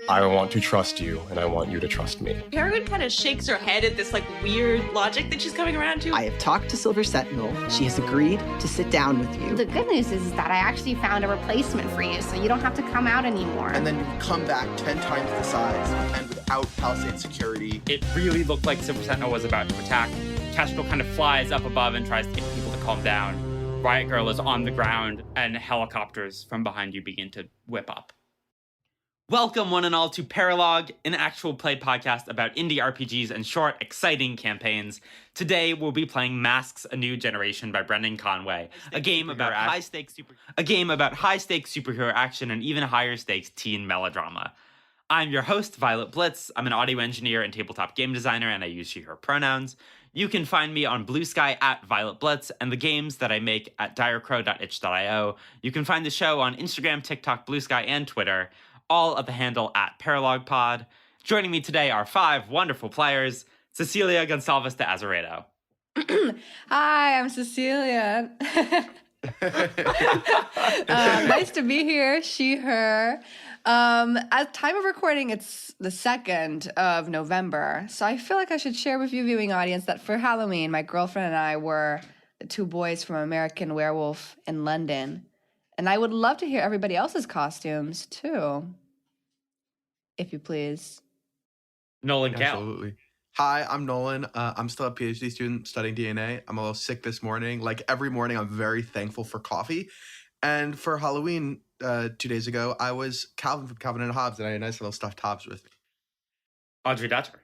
I want to trust you, and I want you to trust me. Peregrine kind of shakes her head at this weird logic that she's coming around to. I have talked to Silver Sentinel. She has agreed to sit down with you. The good news is that I actually found a replacement for you, so you don't have to come out anymore. And then you come back 10 times the size and without Palisade security. It really looked like Silver Sentinel was about to attack. Kestrel kind of flies up above and tries to get people to calm down. Riot Grrrl is on the ground, and helicopters from behind you begin to whip up. Welcome, one and all, to Paralog, an actual play podcast about indie RPGs and short, exciting campaigns. Today, we'll be playing Masks: A New Generation by Brendan Conway, a game about high-stakes superhero action and even higher-stakes teen melodrama. I'm your host, Violet Blitz. I'm an audio engineer and tabletop game designer, and I use she/her pronouns. You can find me on Blue Sky at Violet Blitz and the games that I make at direcrow.itch.io. You can find the show on Instagram, TikTok, Blue Sky, and Twitter, all at the handle at ParalogPod. Joining me today are 5 wonderful players: Cecilia Gonçalves de Azeredo. Hi, I'm Cecilia. Nice to be here, she, her. At time of recording, it's the 2nd of November, so I feel like I should share with you, viewing audience, that for Halloween, my girlfriend and I were the 2 boys from American Werewolf in London, and I would love to hear everybody else's costumes, too, if you please. Nolan Gale. Absolutely. Hi, I'm Nolan. I'm still a PhD student studying DNA. I'm a little sick this morning. Like every morning, I'm very thankful for coffee. And for Halloween 2 days ago, I was Calvin from Calvin and Hobbes, and I had nice little stuffed Hobbes with me. Audrey Dutcher.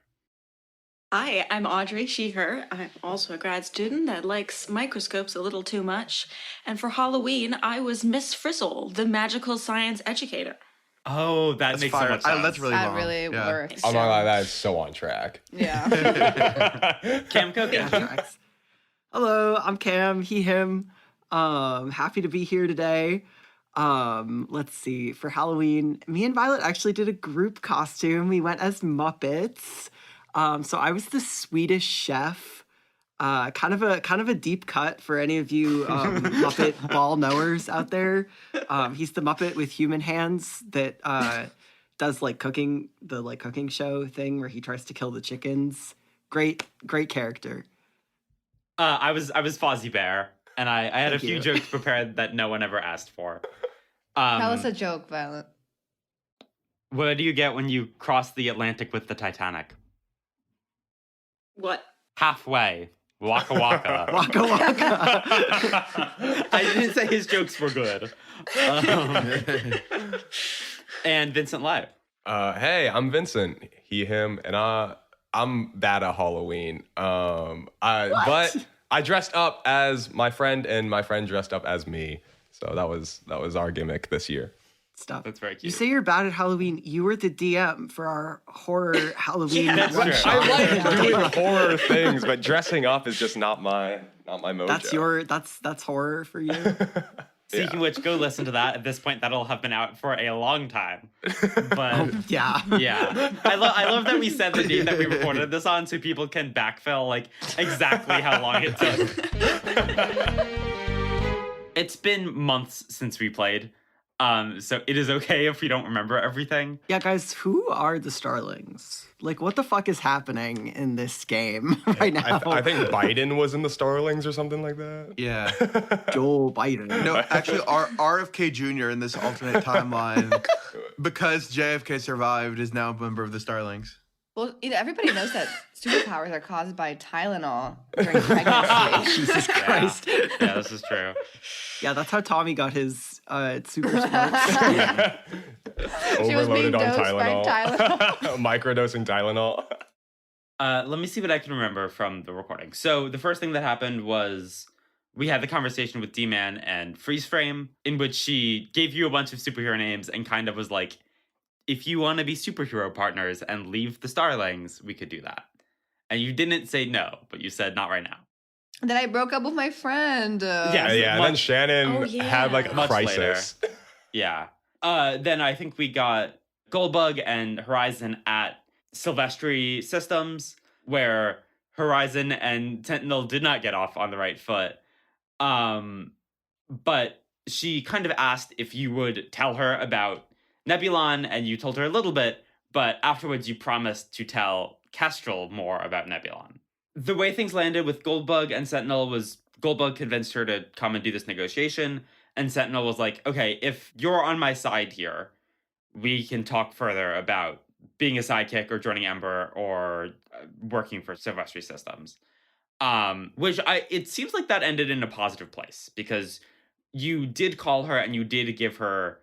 Hi, I'm Audrey, she, her. I'm also a grad student that likes microscopes a little too much. And for Halloween, I was Miss Frizzle, the magical science educator. Oh, that makes so much sense. That's really That long. really works. I'm not gonna lie, that is so on track. Yeah. Cam Cogan. Hello, I'm Cam, he, him. Happy to be here today. Let's see. For Halloween, me and Violet actually did a group costume. We went as Muppets. So I was the Swedish chef. Kind of a deep cut for any of you Muppet ball knowers out there. He's the Muppet with human hands that does cooking show thing where he tries to kill the chickens. Great character. I was Fozzie Bear, and I had a Thank few you. jokes prepared that no one ever asked for. Tell us a joke, Violet. What do you get when you cross the Atlantic with the Titanic? What? Halfway. Waka waka. Waka waka. I didn't say his jokes were good. And Vincent Live. Hey, I'm Vincent, he, him, and I'm bad at Halloween. But I dressed up as my friend, and my friend dressed up as me. So that was our gimmick this year. Stuff. That's very cute. You say you're bad at Halloween. You were the DM for our horror Halloween. Yeah, that's true. I like doing horror things, but dressing up is just not my mojo. That's horror for you. Speaking of which, go listen to that. At this point, that'll have been out for a long time. But Yeah. yeah, I love that we said the date that we recorded this on, so people can backfill exactly how long it took. It's been months since we played. So it is okay if we don't remember everything. Yeah, guys, who are the Starlings? What the fuck is happening in this game right now? I think Biden was in the Starlings or something like that. Yeah. Joe Biden. No, actually, RFK Jr. in this alternate timeline, because JFK survived, is now a member of the Starlings. Well, everybody knows that superpowers are caused by Tylenol during pregnancy. Jesus Christ. Yeah, this is true. Yeah, that's how Tommy got his super smoke. She was being Overloaded on dosed by Tylenol. Microdosing Tylenol. Let me see what I can remember from the recording. So the first thing that happened was we had the conversation with D-Man and Freeze Frame, in which she gave you a bunch of superhero names and kind of was like, if you want to be superhero partners and leave the Starlings, we could do that. And you didn't say no, but you said not right now. Then I broke up with my friend. Yeah. And then Shannon had a Much crisis. Yeah. Then I think we got Goldbug and Horizon at Sylvestri Systems, where Horizon and Sentinel did not get off on the right foot. But she kind of asked if you would tell her about Nebulon, and you told her a little bit, but afterwards you promised to tell Kestrel more about Nebulon. The way things landed with Goldbug and Sentinel was Goldbug convinced her to come and do this negotiation, and Sentinel was like, okay, if you're on my side here, we can talk further about being a sidekick or joining Ember or working for Sylvestri Systems. It seems like that ended in a positive place, because you did call her and you did give her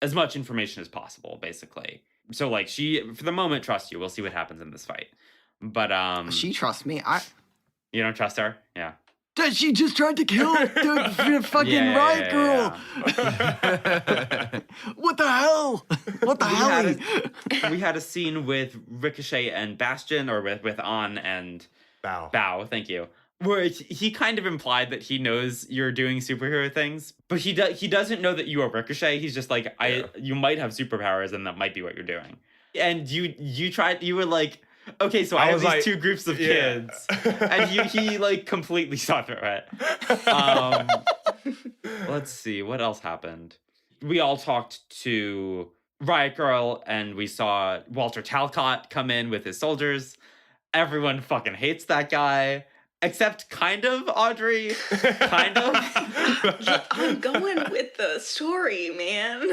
as much information as possible, basically. So, like, she, for the moment, trusts you. We'll see what happens in this fight. But, She trusts me. You don't trust her? Yeah. She just tried to kill the fucking Riot Grrrl. What the hell? What the hell? We had a scene with Ricochet and Bastion, or with An and Bao, thank you, where he kind of implied that he knows you're doing superhero things, but he doesn't know that you are Ricochet. He's just like, you might have superpowers, and that might be what you're doing. And you were like, okay, so I have these two groups of kids, and he like completely saw through it. Let's see, what else happened? We all talked to Riot Grrrl, and we saw Walter Talcott come in with his soldiers. Everyone fucking hates that guy, except kind of Audrey. Kind of. I'm going with the story, man.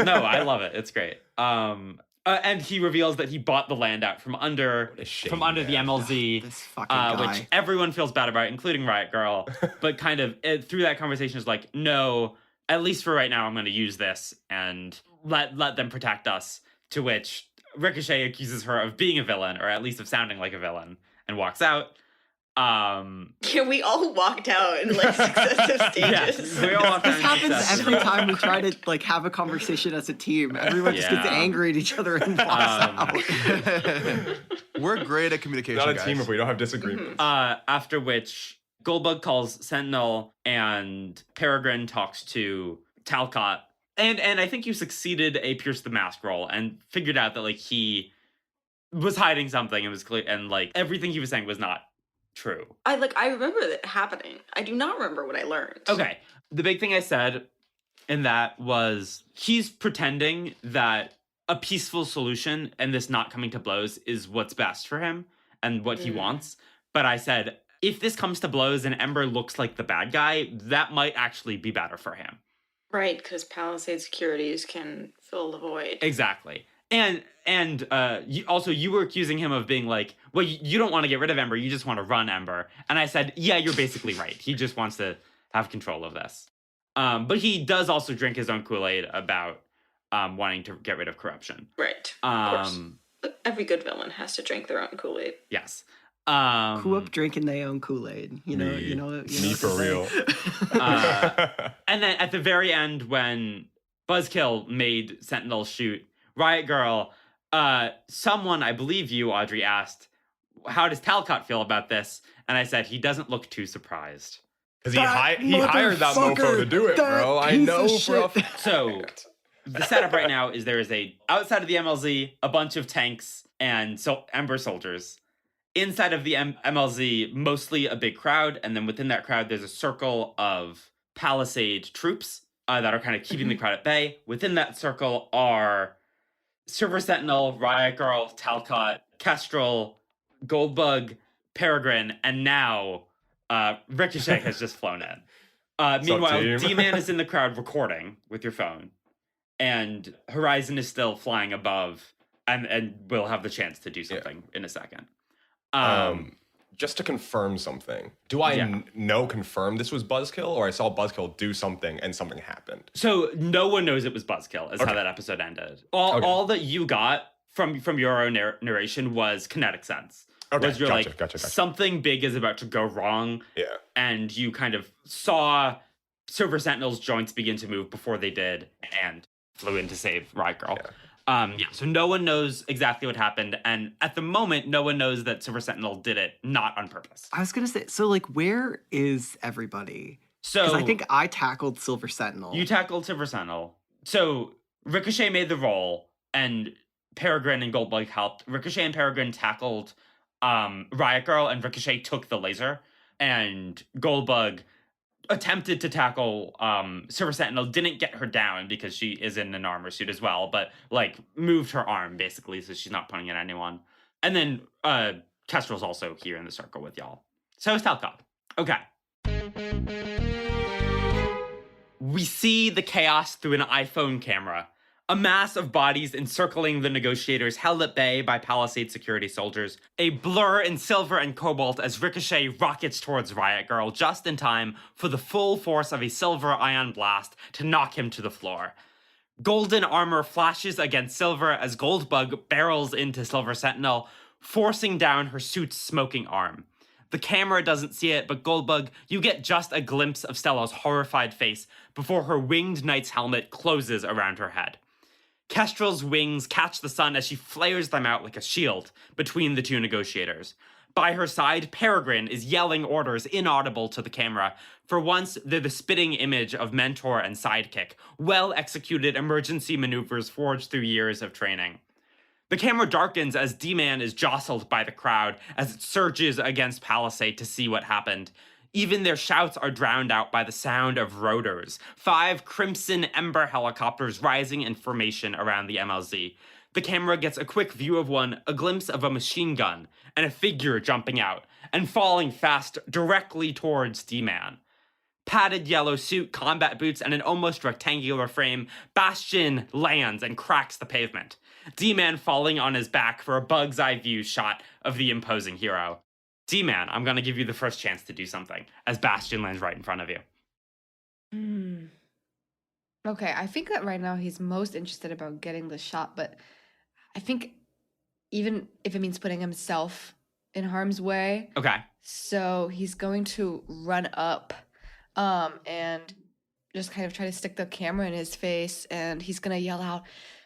No, I love it. It's great. And he reveals that he bought the land out from under the MLZ, This fucking guy. which everyone feels bad about, including Riot Grrrl. But kind of through that conversation is like, no, at least for right now, I'm going to use this and let them protect us. To which Ricochet accuses her of being a villain, or at least of sounding like a villain, and walks out. Yeah, we all walked out in like successive stages. We all walked out This in happens succession. every time we try to like have a conversation as a team. Everyone just gets Yeah. angry at each other and walks out. We're great at communication, Not a guys. team if we don't have disagreements. After which, Goldbug calls Sentinel, and Peregrine talks to Talcott. And I think you succeeded a Pierce the Mask roll and figured out that like he was hiding something and was clear, and like everything he was saying was not true. I remember that happening. I do not remember what I learned. Okay. The big thing I said in that was he's pretending that a peaceful solution and this not coming to blows is what's best for him and what he wants. But I said, if this comes to blows and Ember looks like the bad guy, that might actually be better for him. Right, because Palisade Securities can fill the void. Exactly. And you were accusing him of being like, well, you don't want to get rid of Ember, you just want to run Ember. And I said, yeah, you're basically right. He just wants to have control of this. But he does also drink his own Kool-Aid about wanting to get rid of corruption. Right, of course. But every good villain has to drink their own Kool-Aid. Yes. Who up drinking their own Kool-Aid? You know Me what for they say. real. And then at the very end, when Buzzkill made Sentinel shoot Riot Grrrl, someone, I believe you, Audrey, asked, how does Talcott feel about this? And I said, he doesn't look too surprised. Because he hired that mofo to do it, bro. I know for a fact. So the setup right now is there is outside of the MLZ, a bunch of tanks and Ember soldiers. Inside of the MLZ, mostly a big crowd, and then within that crowd, there's a circle of Palisade troops that are kind of keeping the crowd at bay. Within that circle are Silver Sentinel, Riot Grrrl, Talcott, Kestrel, Goldbug, Peregrine, and now Ricochet has just flown in. Meanwhile, D-Man is in the crowd recording with your phone, and Horizon is still flying above, and will have the chance to do something in a second. Just to confirm something, do I know confirm this was Buzzkill, or I saw Buzzkill do something and something happened? So no one knows it was Buzzkill, is how that episode ended. All that you got from your own narration was kinetic sense. Okay, Was you're gotcha. something big is about to go wrong. Yeah. And you kind of saw Silver Sentinel's joints begin to move before they did, and flew in to save Riot Grrrl. So no one knows exactly what happened, and at the moment, no one knows that Silver Sentinel did it not on purpose. I was gonna say, so like, where is everybody? So Because I think I tackled Silver Sentinel. you tackled Silver Sentinel. So Ricochet made the roll, and Peregrine and Goldbug helped. Ricochet and Peregrine tackled Riot Grrrl, and Ricochet took the laser, and Goldbug attempted to tackle Silver Sentinel, didn't get her down because she is in an armor suit as well, but like moved her arm basically so she's not pointing at anyone. And then Kestrel's also here in the circle with y'all. So is Talcott. Okay. We see the chaos through an iPhone camera. A mass of bodies encircling the negotiators held at bay by Palisade security soldiers. A blur in silver and cobalt as Ricochet rockets towards Riot Grrrl just in time for the full force of a silver ion blast to knock him to the floor. Golden armor flashes against silver as Goldbug barrels into Silver Sentinel, forcing down her suit's smoking arm. The camera doesn't see it, but Goldbug, you get just a glimpse of Stella's horrified face before her winged knight's helmet closes around her head. Kestrel's wings catch the sun as she flares them out like a shield between the two negotiators. By her side, Peregrine is yelling orders inaudible to the camera. For once, they're the spitting image of mentor and sidekick, well-executed emergency maneuvers forged through years of training. The camera darkens as D-Man is jostled by the crowd as it surges against Palisade to see what happened. Even their shouts are drowned out by the sound of rotors. 5 crimson Ember helicopters rising in formation around the MLZ. The camera gets a quick view of one, a glimpse of a machine gun, and a figure jumping out, and falling fast directly towards D-Man. Padded yellow suit, combat boots, and an almost rectangular frame, Bastion lands and cracks the pavement. D-Man falling on his back for a bug's eye view shot of the imposing hero. D-Man, I'm going to give you the first chance to do something, as Bastion lands right in front of you. Okay, I think that right now he's most interested about getting the shot, but I think even if it means putting himself in harm's way. Okay. So he's going to run up and just kind of try to stick the camera in his face, and he's going to yell out,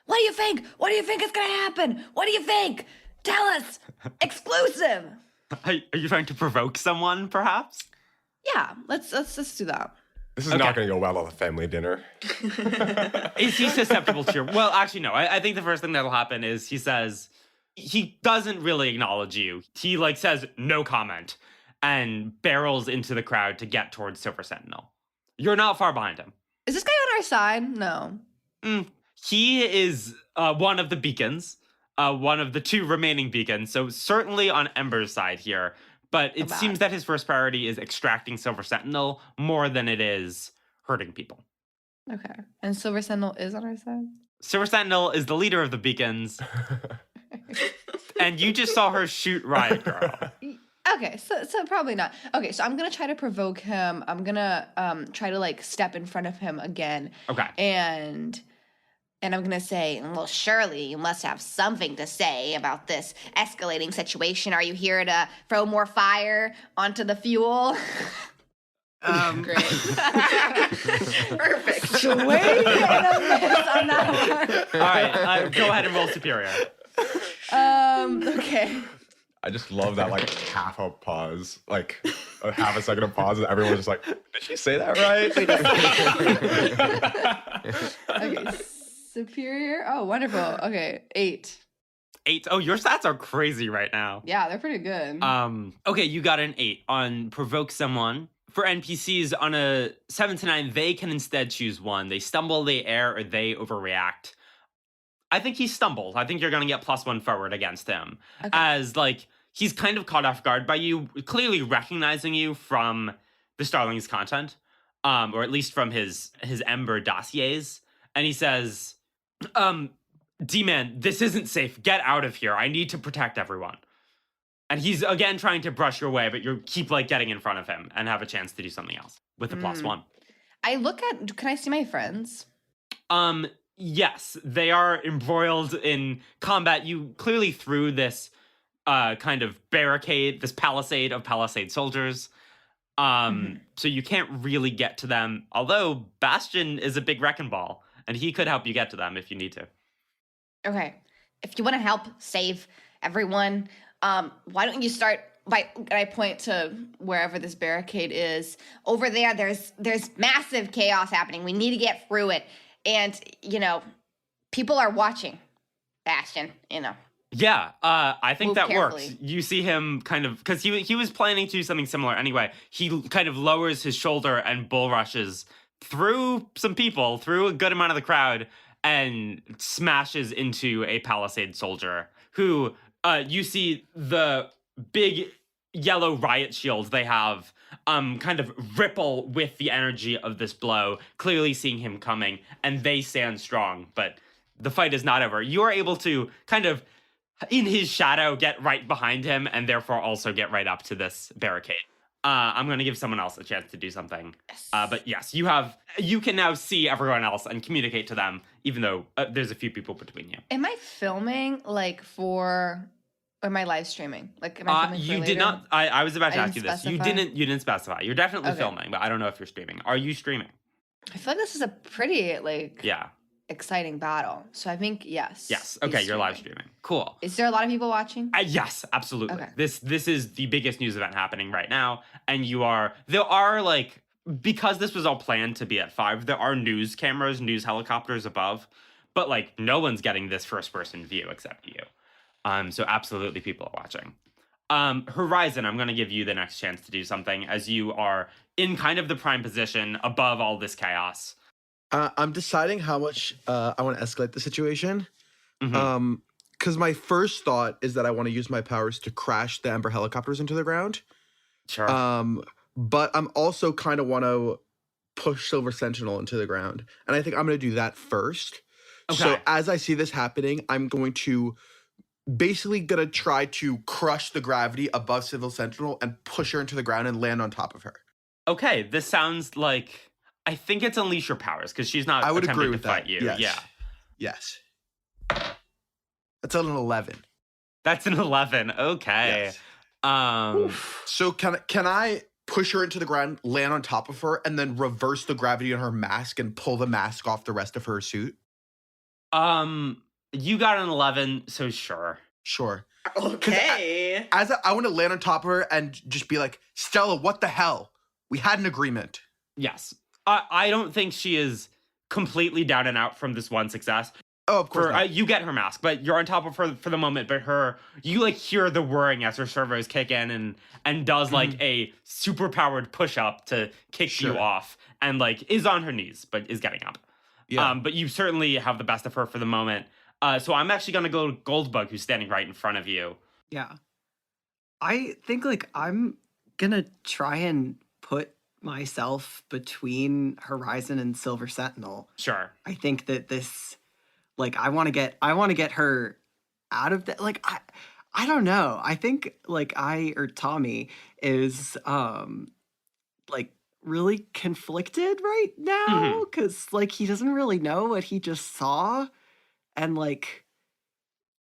"What do you think? What do you think is going to happen? What do you think? Tell us! Exclusive!" Are you trying to provoke someone, perhaps? Yeah, let's do that. This is not going to go well at the family dinner. Is he susceptible to your... Well, actually, no. I think the first thing that'll happen is he doesn't really acknowledge you. He, says no comment and barrels into the crowd to get towards Silver Sentinel. You're not far behind him. Is this guy on our side? No. He is one of the beacons. One of the 2 remaining beacons, so certainly on Ember's side here. But it seems that his first priority is extracting Silver Sentinel more than it is hurting people. Okay. And Silver Sentinel is on our side? Silver Sentinel is the leader of the beacons. And you just saw her shoot Riot Grrrl. Okay, so probably not. Okay, so I'm going to try to provoke him. I'm going to try to, step in front of him again. Okay. And I'm going to say, well, surely you must have something to say about this escalating situation. Are you here to throw more fire onto the fuel? Great. Perfect. Way to miss on that one. All right, go ahead and roll superior. Okay. I just love that, half a pause, a half a second of pause, and everyone's just like, did she say that right? Okay, superior. Oh, wonderful. Okay, 8. 8. Oh, your stats are crazy right now. Yeah, they're pretty good. Okay, you got an 8 on provoke someone. For NPCs on a 7 to 9, they can instead choose one. They stumble, they err, or they overreact. I think he stumbled. I think you're going to get +1 forward against him. Okay. As, he's kind of caught off guard by you, clearly recognizing you from the Starlings content, or at least from his Ember dossiers. And he says, D-Man, this isn't safe. Get out of here. I need to protect everyone. And he's, again, trying to brush your way, but you keep, getting in front of him and have a chance to do something else with the +1. I look at... Can I see my friends? Yes, they are embroiled in combat. You clearly threw this kind of barricade, this palisade of Palisade soldiers. So you can't really get to them, although Bastion is a big wrecking ball, and he could help you get to them if you need to. Okay. If you want to help save everyone, why don't you start by... I point to wherever this barricade is. Over there, there's massive chaos happening. We need to get through it. And, people are watching. Bastion, Yeah, I think Move that carefully. works. You see him kind of, because he was planning to do something similar anyway. He kind of lowers his shoulder and bull rushes through some people, through a good amount of the crowd, and smashes into a Palisade soldier who, you see the big yellow riot shields they have kind of ripple with the energy of this blow, clearly seeing him coming, and they stand strong, but the fight is not over. You are able to kind of, in his shadow, get right behind him, and therefore also get right up to this barricade. I'm going to give someone else a chance to do something. But yes, you can now see everyone else and communicate to them, even though there's a few people between you. Am I filming or am I live streaming? Like, am I filming for You did later? not. I was about to I ask you didn't this. You specify? didn't specify. You're definitely Okay. filming, but I don't know if you're streaming. Are you streaming? I feel like this is a pretty Yeah. exciting battle. So I think yes. Yes. he's Okay, you're live streaming. Cool. Is there a lot of people watching? Yes, absolutely. Okay. This is the biggest news event happening right now, and there are like, because this was all planned to be at 5, there are news cameras, news helicopters above, but like no one's getting this first person view except you. So absolutely people are watching. Horizon, I'm going to give you the next chance to do something as you are in kind of the prime position above all this chaos. I'm deciding how much I want to escalate the situation. Mhm. Because my first thought is that I want to use my powers to crash the Ember helicopters into the ground. Sure. But I'm also kind of want to push Silver Sentinel into the ground. And I think I'm going to do that first. So Okay. as I see this happening, I'm going to try to crush the gravity above Silver Sentinel and push her into the ground and land on top of her. Okay, this sounds like, I think it's unleash your powers because she's not I would attempting agree to with fight that. you. Yes. Yeah. Yes. That's an 11. That's an 11. Okay. Yes. So can I push her into the ground, land on top of her, and then reverse the gravity on her mask and pull the mask off the rest of her suit? You got an 11, so sure. Sure. Okay. I want to land on top of her and just be like, Stella, what the hell? We had an agreement. Yes. I don't think she is completely down and out from this one success. Oh, of course not. You get her mask, but you're on top of her for the moment. But you like hear the whirring as her servos kick in and does like a super powered push up to kick you Sure. off and like is on her knees, but is getting up. Yeah. But you certainly have the best of her for the moment. So I'm actually going to go to Goldbug, who's standing right in front of you. Yeah. I think like I'm gonna try and put myself between Horizon and Silver Sentinel. Sure. I think that this like I want to get her out of that. Like I don't know. I think like Tommy is like really conflicted right now cuz like he doesn't really know what he just saw, and like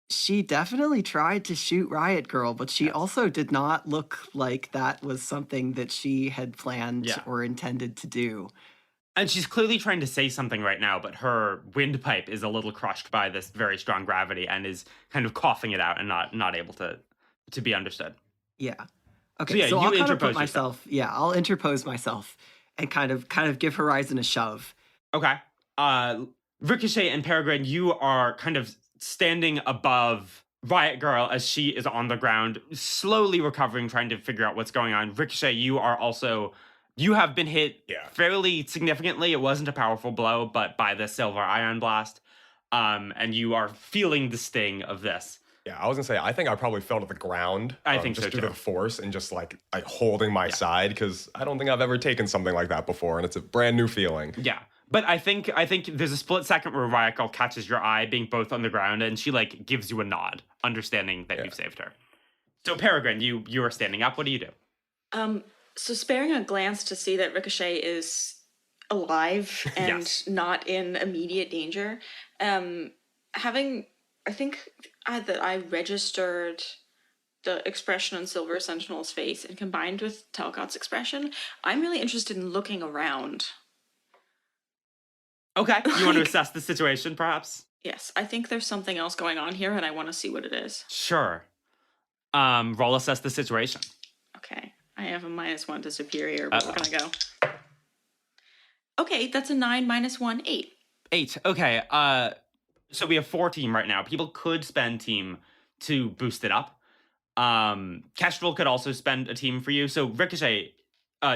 she definitely tried to shoot Riot Grrrl, but she also did not look like that was something that she had planned Yeah. or intended to do. And she's clearly trying to say something right now, but her windpipe is a little crushed by this very strong gravity and is kind of coughing it out and not able to be understood. Yeah. Okay, yeah, so you I'll kind of interpose put myself, I'll interpose myself and kind of give Horizon a shove. Okay. Ricochet and Peregrine, you are kind of standing above Riot Grrrl as she is on the ground, slowly recovering, trying to figure out what's going on. Ricochet, you have been hit fairly significantly. It wasn't a powerful blow, but by the silver ion blast. And you are feeling the sting of this. Yeah, I was gonna say, I think I probably fell to the ground. I think just so, due to too. the force and just like holding my side, because I don't think I've ever taken something like that before, and it's a brand new feeling. Yeah. But I think there's a split second where Riot Grrrl catches your eye being both on the ground, and she like gives you a nod, understanding that you've saved her. So Peregrine, you are standing up. What do you do? So sparing a glance to see that Ricochet is alive and Yes. not in immediate danger, I think that I registered the expression on Silver Sentinel's face and combined with Talcott's expression, I'm really interested in looking around. Okay. You want to assess the situation, perhaps? Yes, I think there's something else going on here and I want to see what it is. Sure. Roll assess the situation. Okay, I have a -1 to superior, but we're gonna go. Okay, that's a 9 - 1, 8. 8. Okay. So we have 4 team right now. People could spend team to boost it up. Kestrel could also spend a team for you. So Ricochet,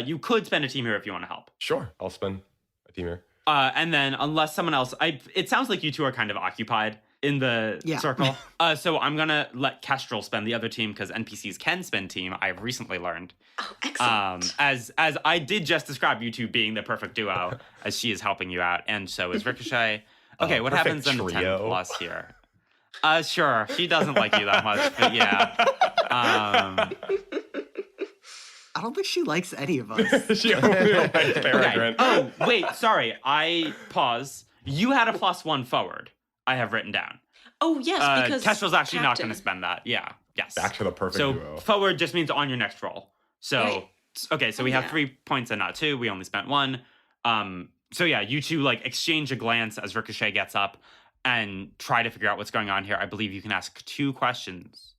you could spend a team here if you want to help. Sure, I'll spend a team here. And then unless someone else, it sounds like you two are kind of occupied in the circle. So I'm going to let Kestrel spend the other team because NPCs can spend team, I've recently learned. Oh, excellent. As I did just describe you two being the perfect duo, as she is helping you out, and so is Ricochet. Okay, what happens in the 10 plus here? Sure, she doesn't like you that much, but yeah. I don't think she likes any of us. She only likes Peregrine. Oh, wait, sorry. I pause. You had a +1 forward, I have written down. Oh, yes, because Kestrel's actually not Captain. going to spend that. Yeah, yes. Back to the perfect duo. Forward just means on your next roll. So, Right. okay, so we have 3 points and not 2. We only spent 1. So yeah, you two like exchange a glance as Ricochet gets up and try to figure out what's going on here. I believe you can ask 2 questions.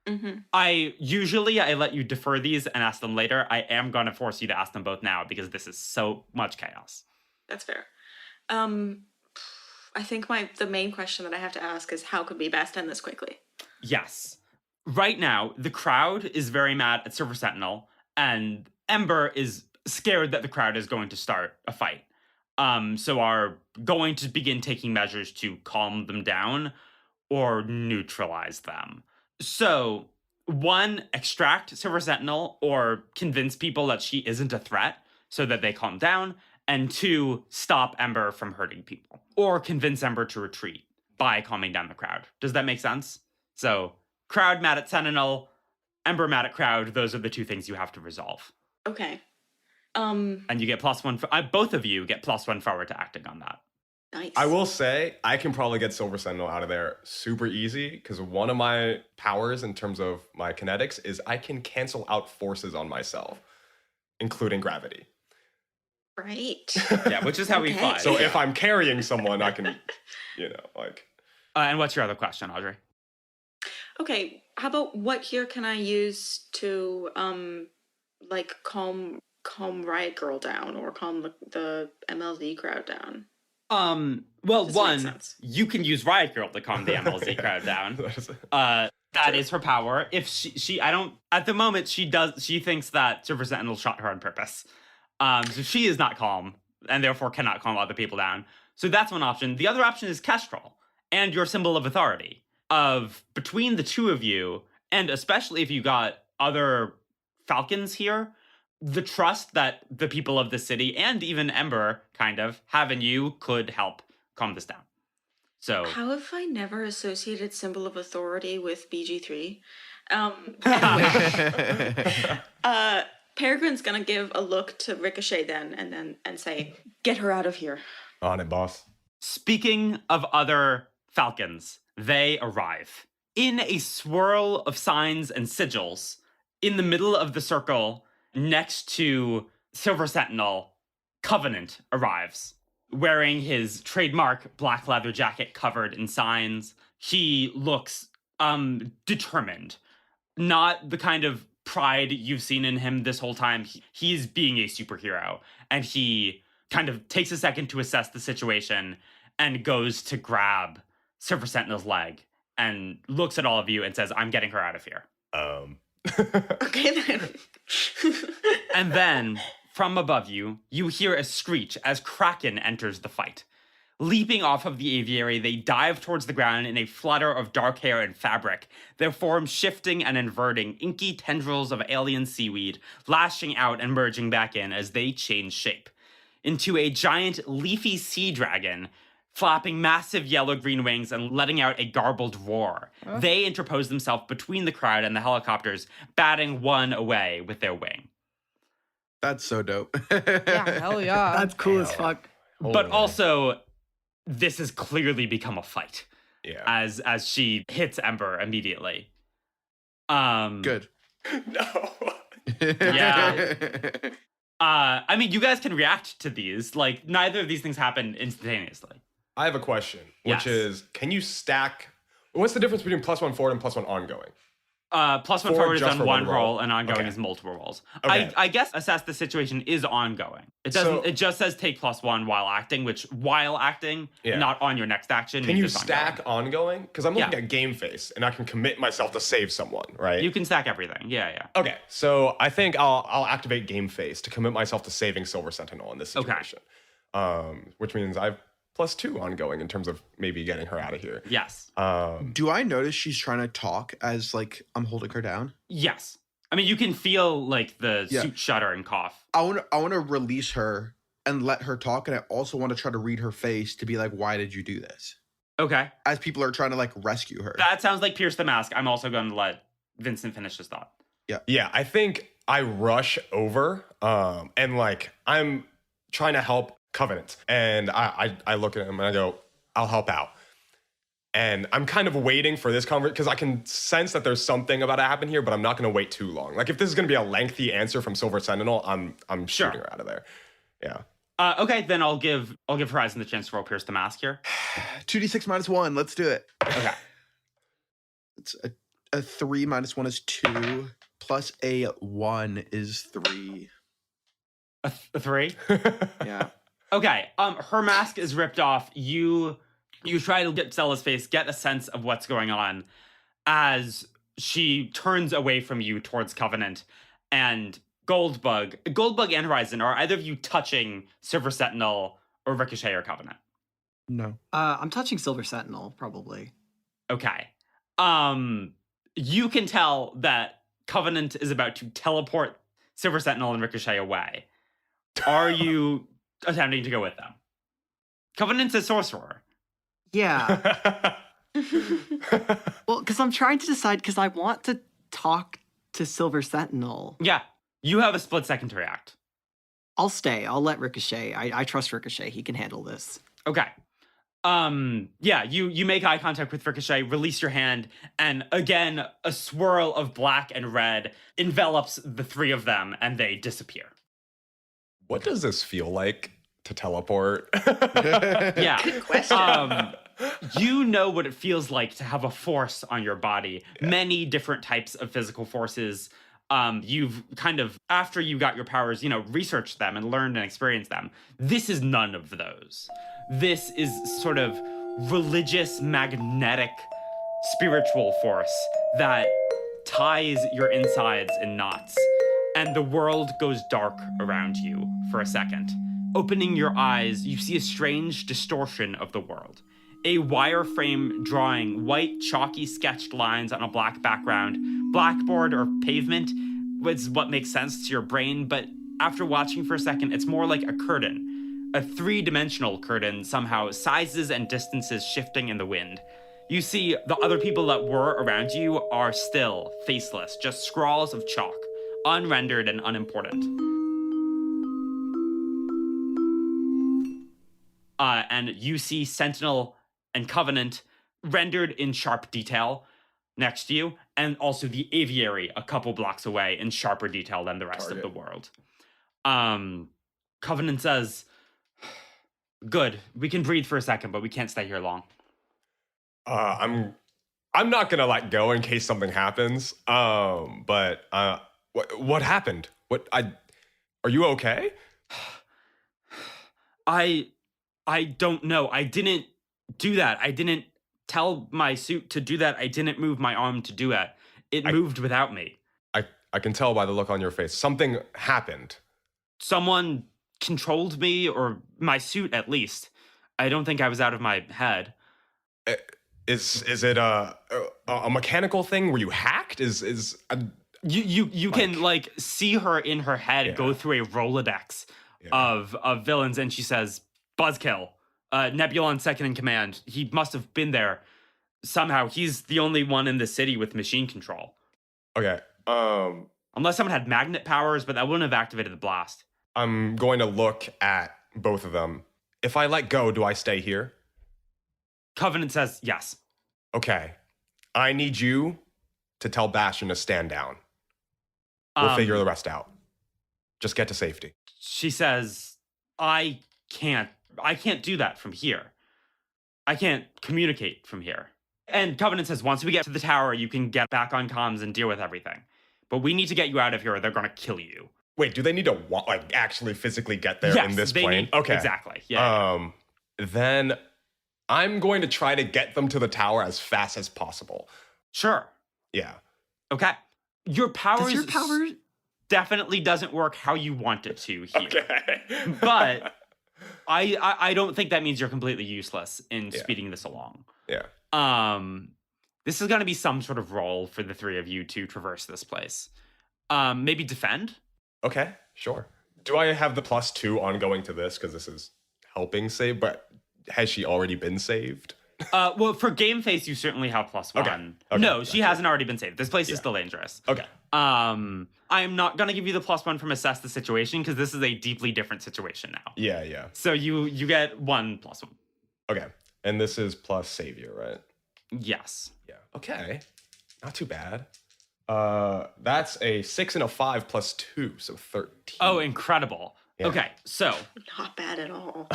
Mm-hmm. I let you defer these and ask them later. I am going to force you to ask them both now because this is so much chaos. That's fair. I think the main question that I have to ask is how could we best end this quickly? Yes. Right now, the crowd is very mad at Silver Sentinel, and Ember is scared that the crowd is going to start a fight. So are going to begin taking measures to calm them down or neutralize them. So, 1, extract Silver Sentinel or convince people that she isn't a threat so that they calm down. And 2, stop Ember from hurting people. Or convince Ember to retreat by calming down the crowd. Does that make sense? So, crowd mad at Sentinel, Ember mad at crowd. Those are the 2 things you have to resolve. Okay. And you get +1. Both of you get +1 forward to acting on that. Nice. I will say, I can probably get Silver Sentinel out of there super easy because one of my powers in terms of my kinetics is I can cancel out forces on myself, including gravity. Right. Yeah, which is how we Okay. fight. So if I'm carrying someone, I can, And what's your other question, Audrey? Okay, how about what here can I use to calm Riot Grrrl down or calm the MLZ crowd down? Well, Does it make 1, sense? you can use Riot Grrrl to calm the MLZ crowd down. That is her power. If she I don't at the moment she thinks that Silver Sentinel shot her on purpose. So she is not calm and therefore cannot calm other people down. So that's one option. The other option is Kestrel and your symbol of authority. Between the 2 of you, and especially if you got other Falcons here, the trust that the people of the city and even Ember kind of have in you could help calm this down. So How have I never associated symbol of authority with BG3? Peregrine's gonna give a look to Ricochet then and say, "Get her out of here." On it, boss. speaking of other Falcons, they arrive. In a swirl of signs and sigils, in the middle of the circle, next to Silver Sentinel, Covenant arrives, wearing his trademark black leather jacket covered in signs. He looks determined. Not the kind of pride you've seen in him this whole time. He's being a superhero, and he kind of takes a second to assess the situation and goes to grab Silver Sentinel's leg and looks at all of you and says, "I'm getting her out of here." Okay, then. And then, from above you, you hear a screech as Kraken enters the fight. Leaping off of the aviary, they dive towards the ground in a flutter of dark hair and fabric, their forms shifting and inverting, inky tendrils of alien seaweed, lashing out and merging back in as they change shape. Into a giant leafy sea dragon, flapping massive yellow-green wings and letting out a garbled roar. They interpose themselves between the crowd and the helicopters, batting one away with their wing. That's so dope. Yeah, hell yeah. That's cool as fuck. But also, this has clearly become a fight. Yeah. As she hits Ember immediately. Good. No. Yeah. I mean, you guys can react to these. Like, neither of these things happen instantaneously. I have a question, which Yes. is, can you stack... What's the difference between +1 forward and +1 ongoing? +1 Forward forward is just on for one one roll, roll. and ongoing Okay. is multiple rolls. Okay. I guess assess the situation is ongoing. It doesn't. So- it just says take +1 while acting, which while acting, Yeah. not on your next action. Can you means it's stack ongoing? Because I'm looking Yeah. at game face, and I can commit myself to save someone, right? You can stack everything. Yeah. Okay, so I think I'll activate game face to commit myself to saving Silver Sentinel in this Okay. situation. Which means I've +2 ongoing in terms of maybe getting her out of here. Yes. Do I notice she's trying to talk as like I'm holding her down? Yes. I mean, you can feel like the Yeah. suit shudder and cough. I want to release her and let her talk, and I also want to try to read her face to be like, why did you do this? Okay. As people are trying to like rescue her. That sounds like Pierce the Mask. I'm also going to let Vincent finish his thought. Yeah, I think I rush over, and like I'm trying to help Covenant, and I look at him and I go, I'll help out. And I'm kind of waiting for this conversation because I can sense that there's something about to happen here, but I'm not going to wait too long. Like if this is going to be a lengthy answer from Silver Sentinel, I'm Sure. shooting her out of there. Yeah. Okay, then I'll give Horizon the chance to roll Pierce the Mask here. 2d6 -1. Let's do it. Okay. It's a 3 -1 is 2 plus a 1 is 3. A 3. Yeah. Okay. Her mask is ripped off. You try to get Stella's face, get a sense of what's going on as she turns away from you towards Covenant. And Goldbug and Horizon, are either of you touching Silver Sentinel or Ricochet or Covenant? No. I'm touching Silver Sentinel, probably. Okay. You can tell that Covenant is about to teleport Silver Sentinel and Ricochet away. Are you attempting to go with them? Covenant's a sorcerer. Yeah. Well, because I'm trying to decide, because I want to talk to Silver Sentinel. Yeah. You have a split second to react. I'll stay. I'll let Ricochet. I trust Ricochet. He can handle this. Okay. Yeah, you make eye contact with Ricochet, release your hand, and again, a swirl of black and red envelops the three of them, and they disappear. What does this feel like to teleport? Yeah. Good question. You know what it feels like to have a force on your body. Yeah. Many different types of physical forces. You've kind of, after you got your powers, researched them and learned and experienced them. This is none of those. This is sort of religious, magnetic, spiritual force that ties your insides in knots. And the world goes dark around you for a second. Opening your eyes, you see a strange distortion of the world. A wireframe drawing white, chalky sketched lines on a black background. Blackboard or pavement was what makes sense to your brain, but after watching for a second, it's more like a curtain. A three-dimensional curtain, somehow, sizes and distances shifting in the wind. You see the other people that were around you are still faceless, just scrawls of chalk, unrendered and unimportant. And you see Sentinel and Covenant rendered in sharp detail next to you, and also the aviary a couple blocks away in sharper detail than the rest of the world. Covenant says, "Good, we can breathe for a second, but we can't stay here long." I'm not gonna let go in case something happens. But what happened? Are you okay? I don't know. I didn't do that. I didn't tell my suit to do that. I didn't move my arm to do it. It moved without me. I can tell by the look on your face. Something happened. Someone controlled me, or my suit at least. I don't think I was out of my head. Is it a mechanical thing? Were you hacked? You can like see her in her head Yeah. go through a Rolodex Yeah. of villains, and she says, "Buzzkill, Nebulon second in command. He must have been there somehow. He's the only one in the city with machine control. Okay. Unless someone had magnet powers, but that wouldn't have activated the blast." I'm going to look at both of them. If I let go, do I stay here? Covenant says yes. Okay. I need you to tell Bastion to stand down. We'll figure the rest out. Just get to safety. She says, I can't do that from here. I can't communicate from here. And Covenant says, once we get to the tower, you can get back on comms and deal with everything. But we need to get you out of here or they're going to kill you. Wait, do they need to actually physically get there in this plane? Okay. Exactly. Yeah. Then I'm going to try to get them to the tower as fast as possible. Sure. Yeah. Okay. Your power definitely doesn't work how you want it to here. Okay. But I don't think that means you're completely useless in speeding this along. Yeah. This is going to be some sort of role for the three of you to traverse this place. Maybe defend? Okay, sure. Do I have the +2 on going to this? Because this is helping save, but has she already been saved? Well, for game face, you certainly have +1. Okay, No, she hasn't already been saved. This place is still dangerous. Okay. I'm not going to give you the +1 from assess the situation because this is a deeply different situation now. Yeah. So you get 1 +1. Okay. And this is plus savior, right? Yes. Yeah. Okay. Not too bad. That's a 6 and a 5 +2, so 13. Oh, incredible. Yeah. Okay, so Not bad at all.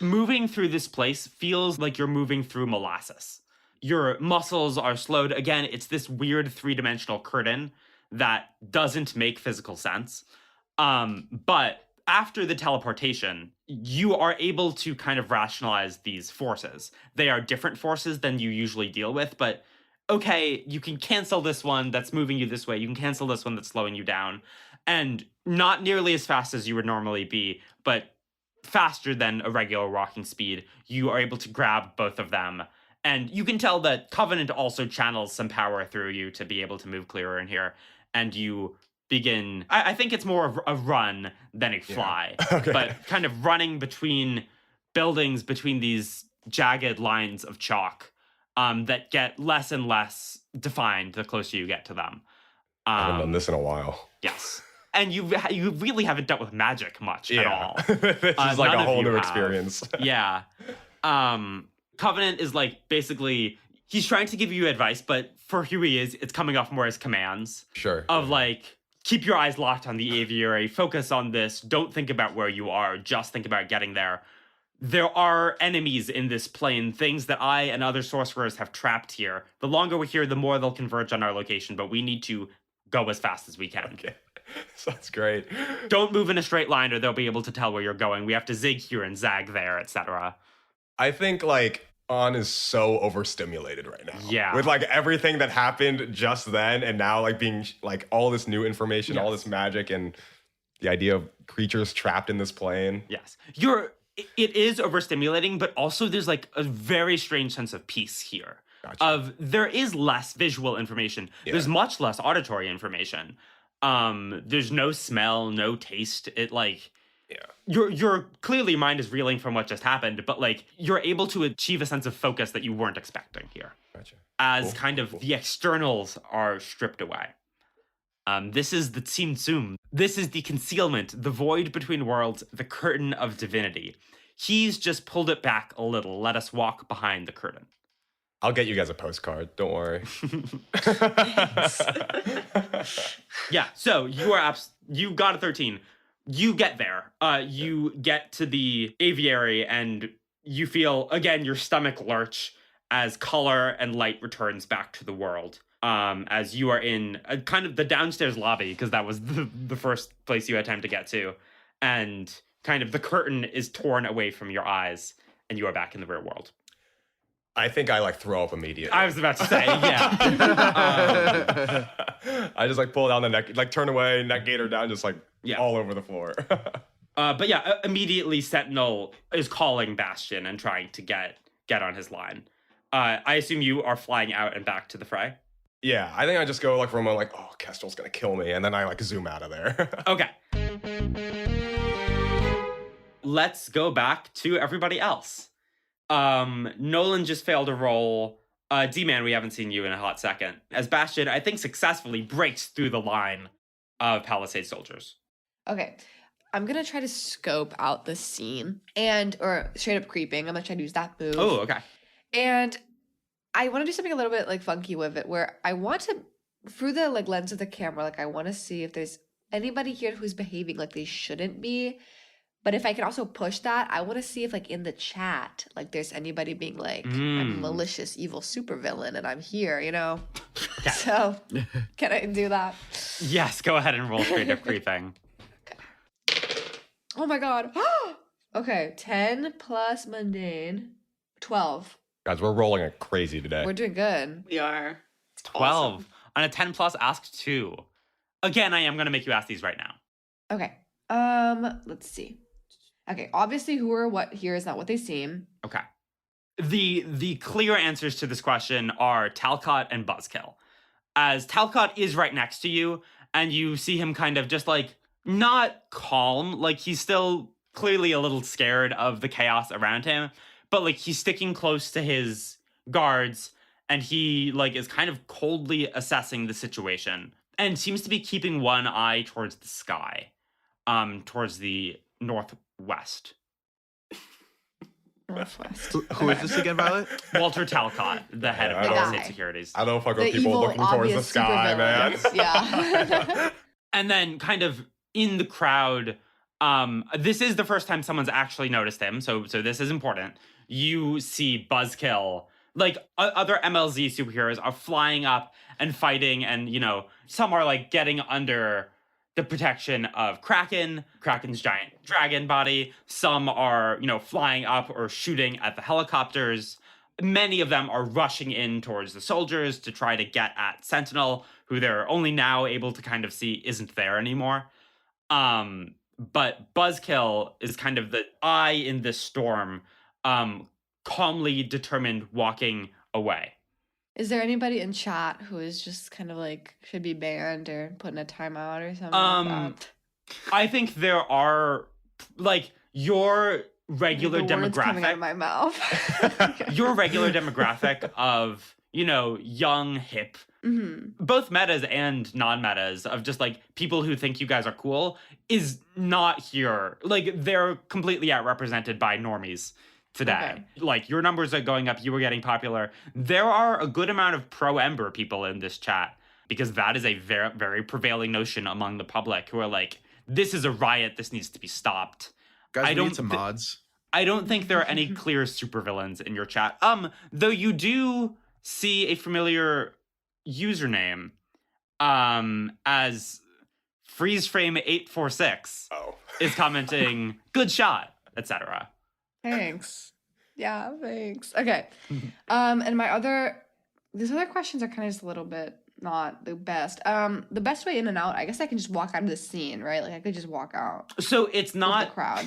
moving through this place feels like you're moving through molasses. Your muscles are slowed. Again, it's this weird three-dimensional curtain that doesn't make physical sense. But after the teleportation, you are able to kind of rationalize these forces. They are different forces than you usually deal with, but okay, you can cancel this one that's moving you this way. You can cancel this one that's slowing you down. And not nearly as fast as you would normally be, but faster than a regular walking speed. You are able to grab both of them. And you can tell that Covenant also channels some power through you to be able to move clearer in here. And you begin, I think it's more of a run than a fly. Yeah. Okay. But kind of running between buildings, between these jagged lines of chalk that get less and less defined the closer you get to them. I haven't done this in a while. Yes. And you really haven't dealt with magic much at all. This is like a whole new experience. Yeah. Covenant is like basically, he's trying to give you advice, but for who he is, it's coming off more as commands. Sure. Of like, keep your eyes locked on the aviary, focus on this, don't think about where you are, just think about getting there. There are enemies in this plane, things that I and other sorcerers have trapped here. The longer we're here, the more they'll converge on our location, but we need to go as fast as we can. Okay. Sounds great. Don't move in a straight line or they'll be able to tell where you're going. We have to zig here and zag there, etc. I think like On is so overstimulated right now. Yeah. With like everything that happened just then and now like being like all this new information, all this magic and the idea of creatures trapped in this plane. Yes. It is overstimulating, but also there's like a very strange sense of peace here. Gotcha. There is less visual information. Yeah. There's much less auditory information. There's no smell, no taste. It like, your clearly mind is reeling from what just happened, but like you're able to achieve a sense of focus that you weren't expecting here. Gotcha. As the externals are stripped away. This is the Tsimtsum. This is the concealment, the void between worlds, the curtain of divinity. He's just pulled it back a little. Let us walk behind the curtain. I'll get you guys a postcard. Don't worry. Yeah, so you got a 13. You get there. You get to the aviary and you feel, again, your stomach lurch as color and light returns back to the world. As you are in kind of the downstairs lobby, because that was the first place you had time to get to. And kind of the curtain is torn away from your eyes and you are back in the real world. I think I like throw up immediately. I was about to say, yeah. I just like pull down the neck, like turn away, neck gator down, just like all over the floor. But yeah, immediately Sentinel is calling Bastion and trying to get on his line. I assume you are flying out and back to the fray? Yeah, I think I just go like for a moment, like, oh, Kestrel's gonna kill me, and then I like zoom out of there. Okay. Let's go back to everybody else. Nolan just failed a roll. D-Man, we haven't seen you in a hot second. As Bastion, I think successfully breaks through the line of Palisade soldiers. Okay. I'm going to try to scope out the scene or straight up creeping. I'm going to try to use that move. Oh, okay. And I want to do something a little bit like funky with it where I want to, through the like lens of the camera, like I want to see if there's anybody here who's behaving like they shouldn't be, But if I could also push that, I want to see if like in the chat, like there's anybody being like, I'm a malicious, evil supervillain and I'm here, you know? Okay. So can I do that? Yes, go ahead and roll creative creeping. Oh my God. Okay, 10 plus mundane, 12. Guys, we're rolling it crazy today. We're doing good. We are. 12. Awesome. On a 10 plus, ask 2. Again, I am going to make you ask these right now. Okay. Let's see. Okay, obviously who or what here is not what they seem. Okay. The clear answers to this question are Talcott and Buzzkill. As Talcott is right next to you, and you see him kind of just like not calm, like he's still clearly a little scared of the chaos around him, but like he's sticking close to his guards, and he like is kind of coldly assessing the situation and seems to be keeping one eye towards the sky, towards the northwest. Northwest. Who is this again, Violet? Walter Talcott, the head of The Golden guy. State Securities. I don't fuck The with people evil, looking towards the obvious sky, man. supervillains. Yeah. And then kind of in the crowd, this is the first time someone's actually noticed him, so this is important. You see Buzzkill, like other MLZ superheroes are flying up and fighting, and you know, some are like getting under the protection of Kraken's giant dragon body. Some are, you know, flying up or shooting at the helicopters. Many of them are rushing in towards the soldiers to try to get at Sentinel, who they're only now able to kind of see isn't there anymore. But Buzzkill is kind of the eye in this storm, calmly determined, walking away. Is there anybody in chat who is just kind of like should be banned or put in a timeout or something like that? I think there are, like, your regular The words coming out of demographic, my mouth. your regular demographic of, you know, young, hip, both metas and non-metas, of just like people who think you guys are cool, is not here. Like, they're completely outrepresented by normies today. Okay. Like, your numbers are going up, you were getting popular. There are a good amount of pro-Ember people in this chat, because that is a very, very prevailing notion among the public, who are like, this is a riot, this needs to be stopped. Guys, I we don't need some mods. I don't think there are any clear supervillains in your chat. Though you do see a familiar username, as FreezeFrame846 is commenting, good shot, etc. Thanks. Yeah, thanks. Okay. And these other questions are kind of just a little bit not the best. The best way in and out, I guess I can just walk out of the scene, right? Like I could just walk out. So it's Of the not crowd.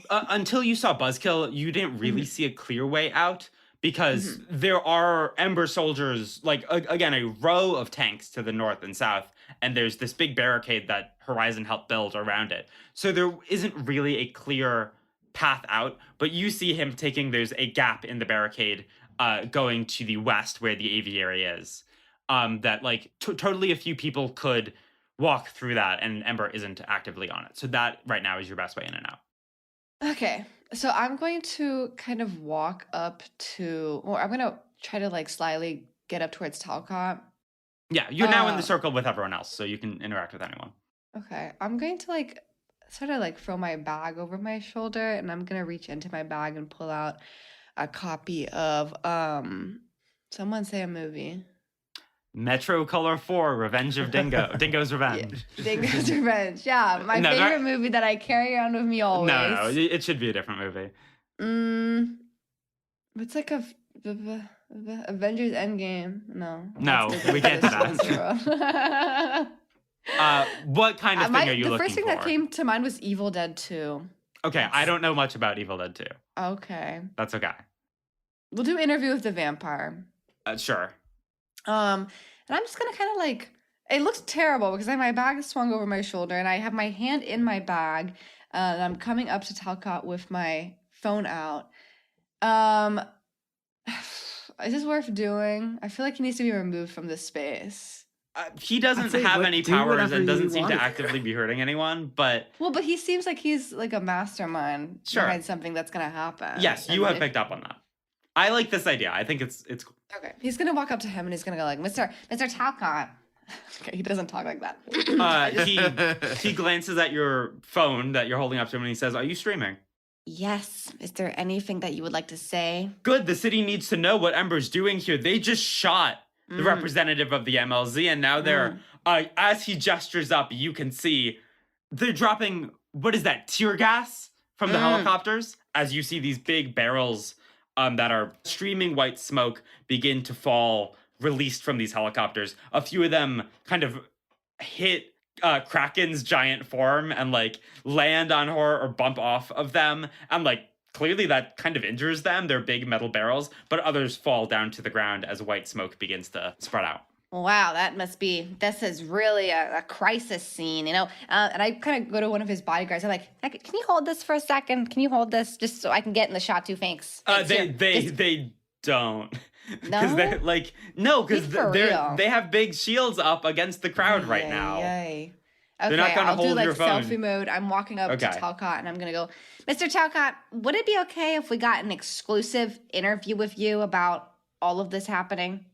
Until you saw Buzzkill, you didn't really see a clear way out, because there are Ember soldiers, like again, a row of tanks to the north and south, and there's this big barricade that Horizon helped build around it. So there isn't really a clear path out, but you see him there's a gap in the barricade going to the west where the aviary is. That like totally a few people could walk through that, and Ember isn't actively on it. So that right now is your best way in and out. Okay. So I'm going to kind of walk up to, or I'm going to try to like slyly get up towards Talcott. Yeah, you're now in the circle with everyone else, so you can interact with anyone. Okay. I'm going to like sort of like throw my bag over my shoulder, and I'm going to reach into my bag and pull out a copy of someone say a movie. Metro Color 4, Revenge of Dingo's Revenge. Dingo's Revenge. Yeah, my No, favorite movie that I carry around with me always. No, it should be a different movie. It's like a Avengers Endgame. No. No, that's we can't do Nicholas that. Cage. What kind of thing are you The looking first thing for? that came to mind was Evil Dead 2. Okay, I don't know much about Evil Dead 2. Okay. That's okay. We'll do Interview with the Vampire. Sure. And I'm just gonna kind of like, it looks terrible because my bag is swung over my shoulder and I have my hand in my bag, and I'm coming up to Talcott with my phone out. Is this worth doing? I feel like he needs to be removed from this space. He doesn't I'd say have any do powers whatever and doesn't you seem to want. actively be hurting anyone, but Well, but he seems like he's like a mastermind Sure. behind something that's gonna happen. yes, you have picked up on that. I like this idea. I think it's cool. Okay, he's gonna walk up to him and he's gonna go like, Mr. Talcott, Okay, he doesn't talk like that. He glances at your phone that you're holding up to him and he says, "Are you streaming?" Yes. Is there anything that you would like to say? Good. The city needs to know what Ember's doing here. They just shot the representative of the MLZ, and now they're, as he gestures up, you can see they're dropping, what is that, tear gas from the helicopters? As you see these big barrels that are streaming white smoke begin to fall, released from these helicopters. A few of them kind of hit Kraken's giant form and like land on her or bump off of them, and like clearly that kind of injures them. They're big metal barrels, but others fall down to the ground as white smoke begins to spread out. Wow, this is really a crisis scene, you know? And I kind of go to one of his bodyguards. I'm like, can you hold this for a second? Can you hold this just so I can get in the shot too? Thanks. They don't. No? They're like, no, because real. they have big shields up against the crowd right now. Yay. They're not gonna I'll hold do like your phone. selfie mode. I'm walking up to Okay. Talcott and I'm gonna go, Mr. Talcott, would it be okay if we got an exclusive interview with you about all of this happening?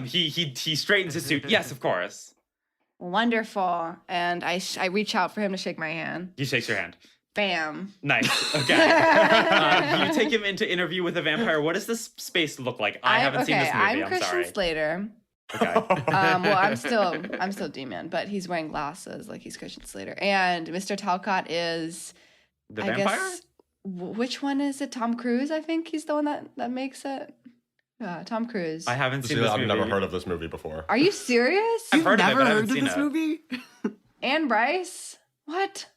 He straightens his suit. Yes, of course. Wonderful. and I reach out for him to shake my hand. He shakes your hand. Bam. Nice. Okay. You take him into interview with a vampire. What does this space look like? I haven't seen this movie. I'm I'm Christian sorry. Slater. Okay. Well, I'm still D-Man, but he's wearing glasses like he's Christian Slater. And Mr. Talcott is The I vampire? guess, which one is it? Tom Cruise, I think he's the one that makes it. Tom Cruise. I haven't seen See, this I've movie. never heard of this movie before. Are you serious? I've You've heard of it, never but I haven't heard of seen this it. movie? And Bryce? What?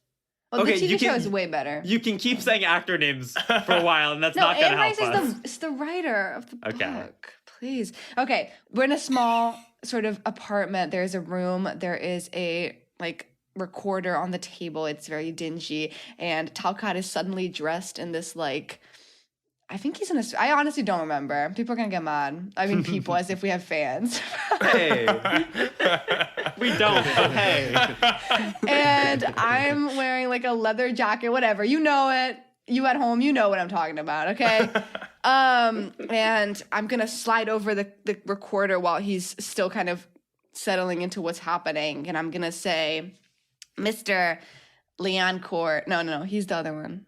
Well, Okay, the you TV show can- is way better. You can keep saying actor names for a while, and that's No, not going to Anne help Rice us. is the writer of the Okay. book. Please. Okay, we're in a small sort of apartment. There's a room. There is a like recorder on the table. It's very dingy, and Talcott is suddenly dressed in this like. I think he's in a. I honestly don't remember. People are gonna get mad. I mean, people, as if we have fans. Hey. We don't, but hey. And I'm wearing like a leather jacket, whatever. You know it. You at home, you know what I'm talking about, okay? And I'm gonna slide over the recorder while he's still kind of settling into what's happening, and I'm gonna say, Mr. Leon Court. No, he's the other one.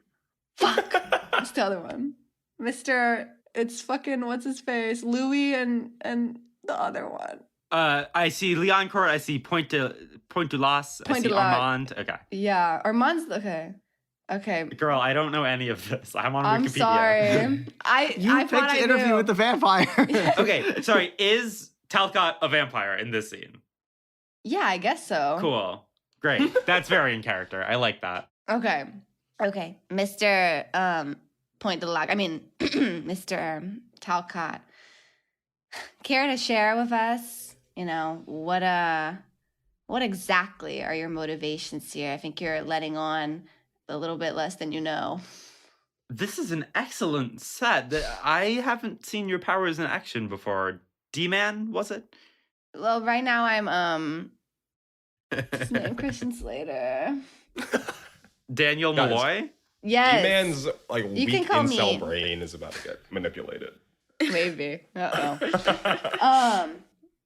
Fuck, it's the other one. Mr. It's fucking what's his face, Louis, and the other one. I see Leon Court. I see Point de Las. I Point see de la- Armand. Okay. Yeah, Armand's okay. Girl, I don't know any of this. I'm on I'm Wikipedia. sorry. You I picked thought I interview knew. with the vampire. Okay, sorry. Is Talcott a vampire in this scene? Yeah, I guess so. Cool. Great. That's very in character. I like that. Okay. Okay, Mr. Point de Lac. I mean, Mr. Talcott. Care to share with us, you know, what exactly are your motivations here? I think you're letting on a little bit less than you know. This is an excellent set. I haven't seen your powers in action before. D-Man, was it? Well, right now I'm His name Christian Slater. Daniel Guys. Malloy? Yes. D-Man's like You weak can call incel me- brain is about to get manipulated. Maybe. Uh-oh.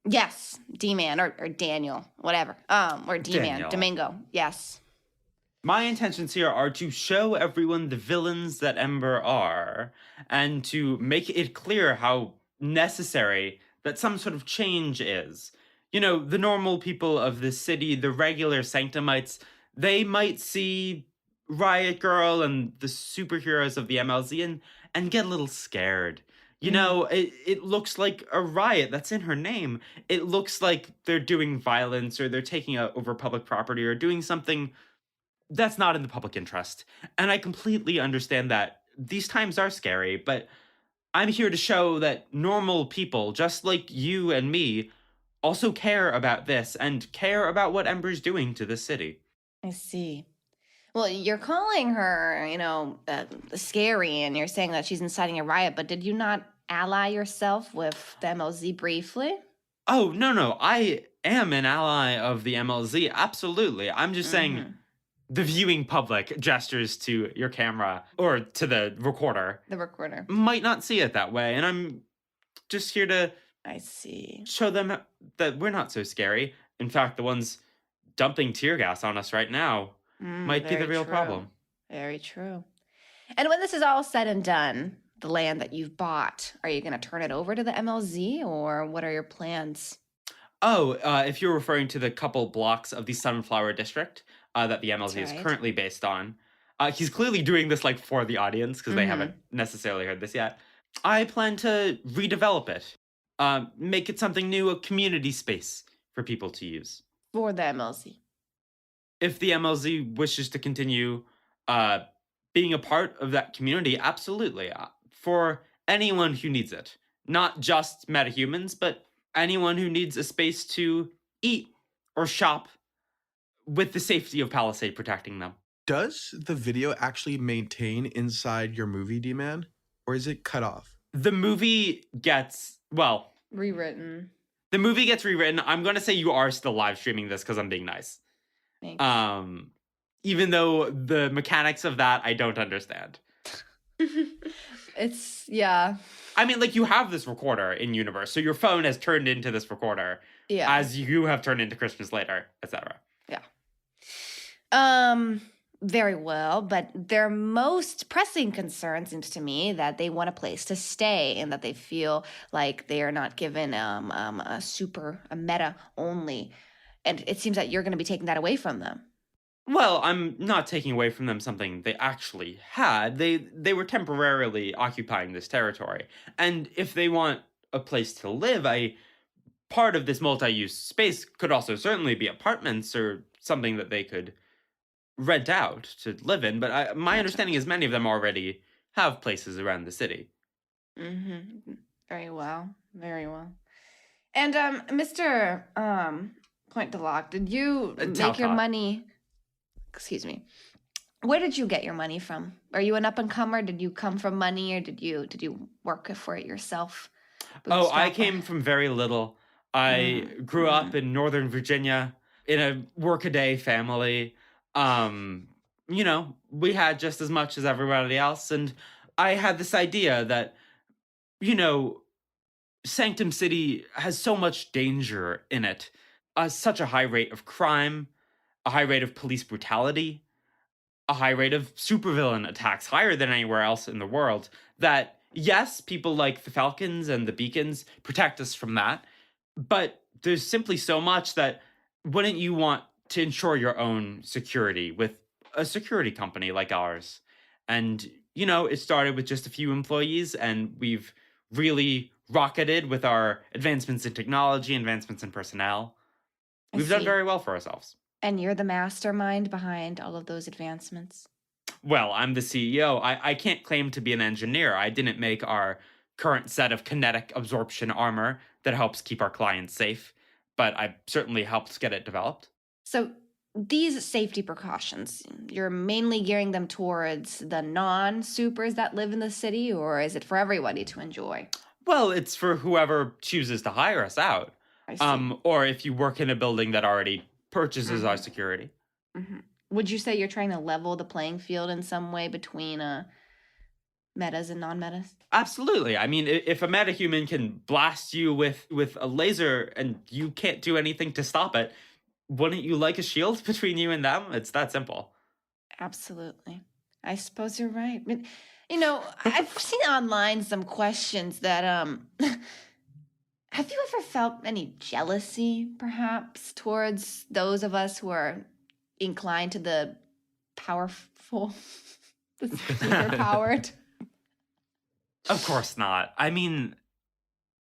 yes, D-Man or Daniel, whatever. Or D-Man, Daniel. Domingo. Yes. My intentions here are to show everyone the villains that Ember are, and to make it clear how necessary that some sort of change is. You know, the normal people of this city, the regular Sanctumites, they might see Riot Grrrl and the superheroes of the MLZ and get a little scared. You know, it looks like a riot. That's in her name. It looks like they're doing violence or they're taking over public property or doing something that's not in the public interest. And I completely understand that these times are scary, but I'm here to show that normal people, just like you and me, also care about this and care about what Ember's doing to this city. I see. Well, you're calling her, you know, scary, and you're saying that she's inciting a riot, but did you not ally yourself with the MLZ briefly? Oh, no. I am an ally of the MLZ. Absolutely. I'm just saying the viewing public gestures to your camera or to the recorder The recorder. might not see it that way. And I'm just here to I see. show them that we're not so scary. In fact, the ones dumping tear gas on us right now might be the very real true. problem. Very true. And when this is all said and done, the land that you've bought, are you going to turn it over to the MLZ, or what are your plans? Oh, if you're referring to the couple blocks of the Sunflower District that the MLZ That's is right. currently based on, he's clearly doing this like for the audience because they haven't necessarily heard this yet. I plan to redevelop it, make it something new, a community space for people to use. For the MLZ. If the MLZ wishes to continue being a part of that community, absolutely. For anyone who needs it. Not just metahumans, but anyone who needs a space to eat or shop with the safety of Palisade protecting them. Does the video actually maintain inside your movie, D-Man? Or is it cut off? The movie gets, well... Rewritten. The movie gets rewritten. I'm going to say you are still live streaming this because I'm being nice. Thanks. Even though the mechanics of that, I don't understand. It's, yeah. I mean, like, you have this recorder in universe, so your phone has turned into this recorder Yeah. as you have turned into Christmas Later, etc. Very well, but their most pressing concern seems to me that they want a place to stay and that they feel like they are not given a meta only. And it seems that you're going to be taking that away from them. Well, I'm not taking away from them something they actually had. They were temporarily occupying this territory. And if they want a place to live, part of this multi-use space could also certainly be apartments or something that they could rent out to live in. But my understanding is many of them already have places around the city. Mm-hmm. Very well. Very well. And Mr. Point de Lock, did you make your money... Excuse me. Where did you get your money from? Are you an up-and-comer? Did you come from money, or did you work for it yourself? Oh, I Bootstrapper? came from very little. I grew up in Northern Virginia in a workaday family. You know, we had just as much as everybody else, and I had this idea that, you know, Sanctum City has so much danger in it, such a high rate of crime, a high rate of police brutality, a high rate of supervillain attacks, higher than anywhere else in the world, that, yes, people like the Falcons and the Beacons protect us from that, but there's simply so much that wouldn't you want to ensure your own security with a security company like ours? And, you know, it started with just a few employees, and we've really rocketed with our advancements in technology, advancements in personnel. We've done very well for ourselves. And you're the mastermind behind all of those advancements? Well, I'm the CEO. I can't claim to be an engineer. I didn't make our current set of kinetic absorption armor that helps keep our clients safe, but I certainly helped get it developed. So these safety precautions, you're mainly gearing them towards the non-supers that live in the city, or is it for everybody to enjoy? Well, it's for whoever chooses to hire us out. I see. Or if you work in a building that already purchases our security. Mm-hmm. Would you say you're trying to level the playing field in some way between metas and non-metas? Absolutely. I mean, if a metahuman can blast you with a laser and you can't do anything to stop it, wouldn't you like a shield between you and them? It's that simple. Absolutely. I suppose you're right. I mean, you know, I've seen online some questions that have you ever felt any jealousy, perhaps, towards those of us who are inclined to the powerful, the superpowered? Of course not. I mean,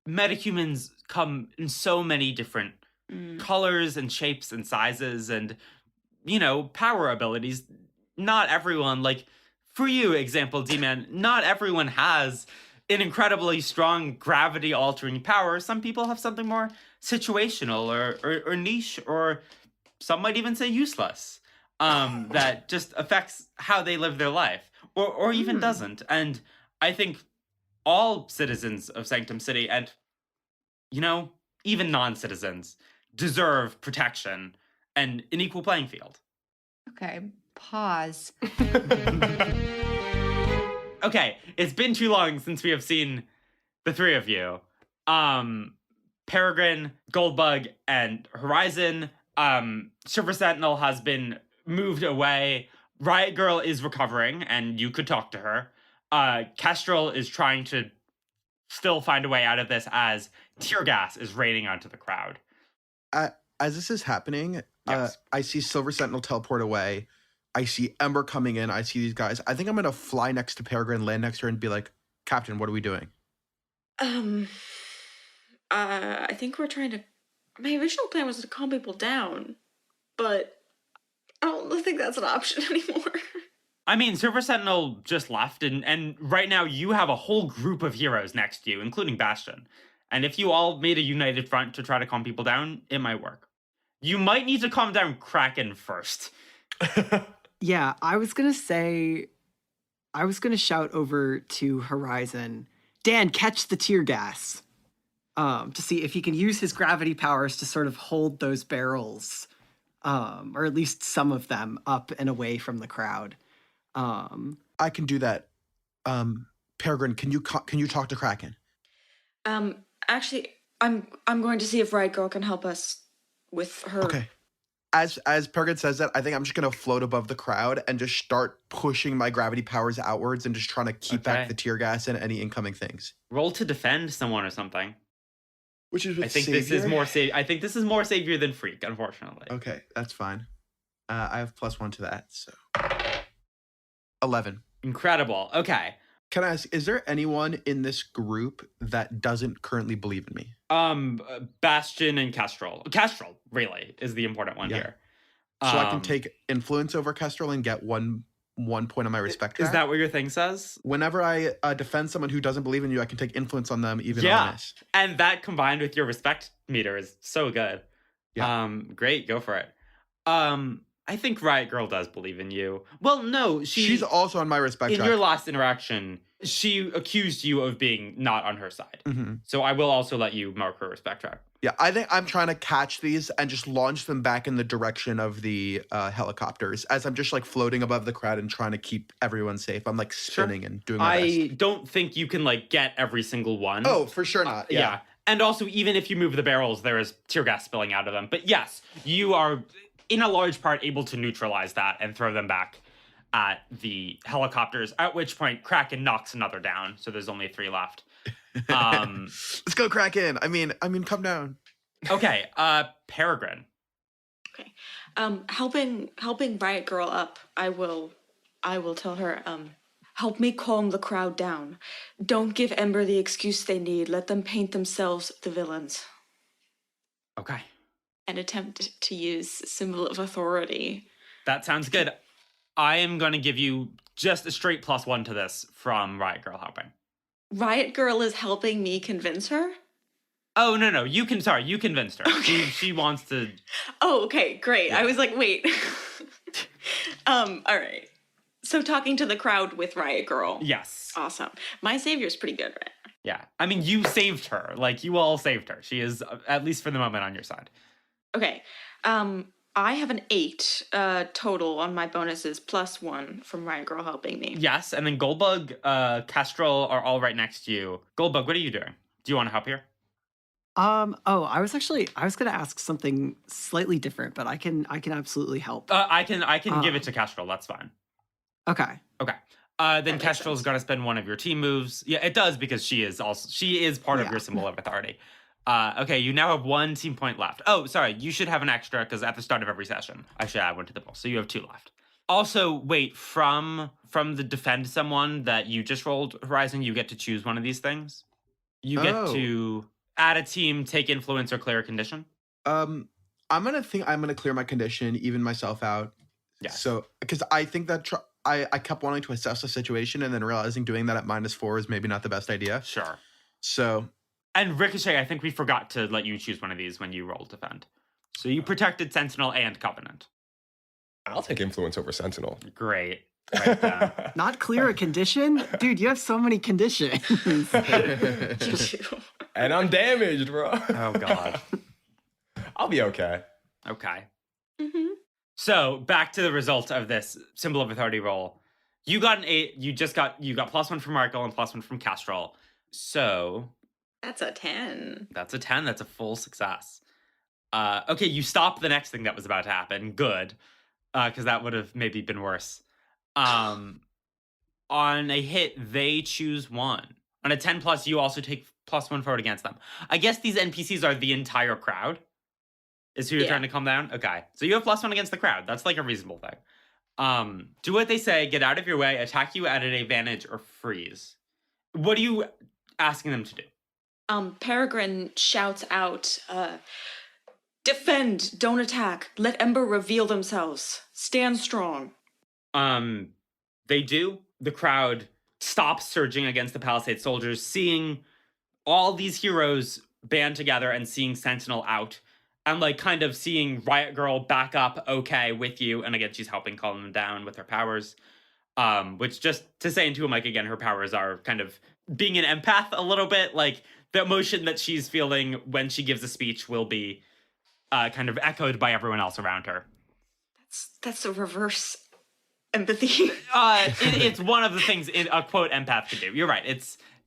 metahumans come in so many different colors and shapes and sizes and, you know, power abilities. Not everyone, like, for you, example, D-Man, not everyone has an incredibly strong gravity-altering power. Some people have something more situational or niche, or some might even say useless, that just affects how they live their life, or even doesn't. And I think all citizens of Sanctum City, and, you know, even non-citizens, deserve protection and an equal playing field. Okay, pause. Okay, it's been too long since we have seen the three of you. Peregrine, Goldbug, and Horizon. Silver Sentinel has been moved away. Riot Grrrl is recovering, and you could talk to her. Kestrel is trying to still find a way out of this as tear gas is raining onto the crowd. As this is happening, Yes. I see Silver Sentinel teleport away. I see Ember coming in. I see these guys. I think I'm going to fly next to Peregrine, land next to her, and be like, Captain, what are we doing? I think we're trying to. My original plan was to calm people down, but I don't think that's an option anymore. I mean, Silver Sentinel just left, and right now you have a whole group of heroes next to you, including Bastion. And if you all made a united front to try to calm people down, it might work. You might need to calm down Kraken first. Yeah, I was going to shout over to Horizon, Dan, catch the tear gas, to see if he can use his gravity powers to sort of hold those barrels, or at least some of them, up and away from the crowd. I can do that. Peregrine, can you talk to Kraken? Actually, I'm going to see if Riot Grrrl can help us with her. Okay. As Peregrine says that, I think I'm just going to float above the crowd and just start pushing my gravity powers outwards and just trying to keep back the tear gas and any incoming things. Roll to defend someone or something. Which is with I think Savior? this is more I think this is more savior than freak, unfortunately. Okay, that's fine. I have +1 to that, so 11. Incredible. Okay. Can I ask, is there anyone in this group that doesn't currently believe in me? Bastion and Kestrel. Kestrel, really, is the important one here. So I can take influence over Kestrel and get one point on my respect track? Is that what your thing says? Whenever I defend someone who doesn't believe in you, I can take influence on them even on this. And that combined with your respect meter is so good. Yeah. Great, go for it. I think Riot Grrrl does believe in you. Well, no, she's also on my respect in track. your last interaction, she accused you of being not on her side. Mm-hmm. So I will also let you mark her respect track. Yeah, I think I'm trying to catch these and just launch them back in the direction of the helicopters as I'm just like floating above the crowd and trying to keep everyone safe. I'm like spinning and doing my best. Don't think you can like get every single one. Oh, for sure not. Yeah. And also, even if you move the barrels, there is tear gas spilling out of them. But yes, you are in a large part able to neutralize that and throw them back at the helicopters, at which point Kraken knocks another down. So there's only 3 left. Let's go, Kraken. I mean, come down. Okay, Peregrine. Okay. Helping Riot Grrrl up, I will tell her, help me calm the crowd down. Don't give Ember the excuse they need. Let them paint themselves the villains. Okay. And attempt to use symbol of authority. That sounds good. I am going to give you just a straight +1 to this from Riot Grrrl helping. Riot Grrrl is helping me convince her? Oh, no. You convinced her. Okay. She wants to... Oh, okay, great. Yeah. I was like, wait. All right. So talking to the crowd with Riot Grrrl. Yes. Awesome. My savior's pretty good, right? Yeah. I mean, you saved her. Like, you all saved her. She is, at least for the moment, on your side. Okay. I have an 8 total on my bonuses, +1 from Riot Grrrl helping me. Yes, and then Goldbug, Kestrel are all right next to you. Goldbug, what are you doing? Do you want to help here? I was going to ask something slightly different, but I can absolutely help. I can give it to Kestrel. That's fine. Okay. Then Kestrel's going to spend one of your team moves. Yeah, it does because she is part of your symbol of authority. Okay, you now have 1 team point left. Oh, sorry, you should have an extra because at the start of every session, I should add 1 to the pool. So you have 2 left. Also, wait, from the defend someone that you just rolled, Horizon, you get to choose one of these things. You get to add a team, take influence, or clear a condition. I'm gonna clear my condition, even myself out. Yeah. So, because I think that I kept wanting to assess the situation and then realizing doing that at -4 is maybe not the best idea. Sure. So. And Ricochet, I think we forgot to let you choose one of these when you rolled defend. So you protected Sentinel and Covenant. I'll take influence over Sentinel. Great. Right down. Not clear a condition? Dude, you have so many conditions. And I'm damaged, bro. Oh, God. I'll be okay. Okay. Mm-hmm. So back to the result of this symbol of authority roll. You got an 8. You got +1 from Riot Grrrl and +1 from Kestrel. So That's a 10. That's a 10. That's a full success. Okay, you stop the next thing that was about to happen. Good. Because that would have maybe been worse. On a hit, they choose 1. On a 10 plus, you also take +1 forward against them. I guess these NPCs are the entire crowd. Is who you're trying to calm down? Okay. So you have +1 against the crowd. That's like a reasonable thing. Do what they say, get out of your way, attack you at an advantage, or freeze. What are you asking them to do? Peregrine shouts out, defend, don't attack. Let Ember reveal themselves. Stand strong. They do. The crowd stops surging against the Palisade soldiers, seeing all these heroes band together and seeing Sentinel out. And, like, kind of seeing Riot Grrrl back up okay with you. And again, she's helping calm them down with her powers. Which, just to say into a mic again, her powers are kind of being an empath a little bit. Like, the emotion that she's feeling when she gives a speech will be kind of echoed by everyone else around her. That's a reverse empathy. It's one of the things a quote empath can do. You're right.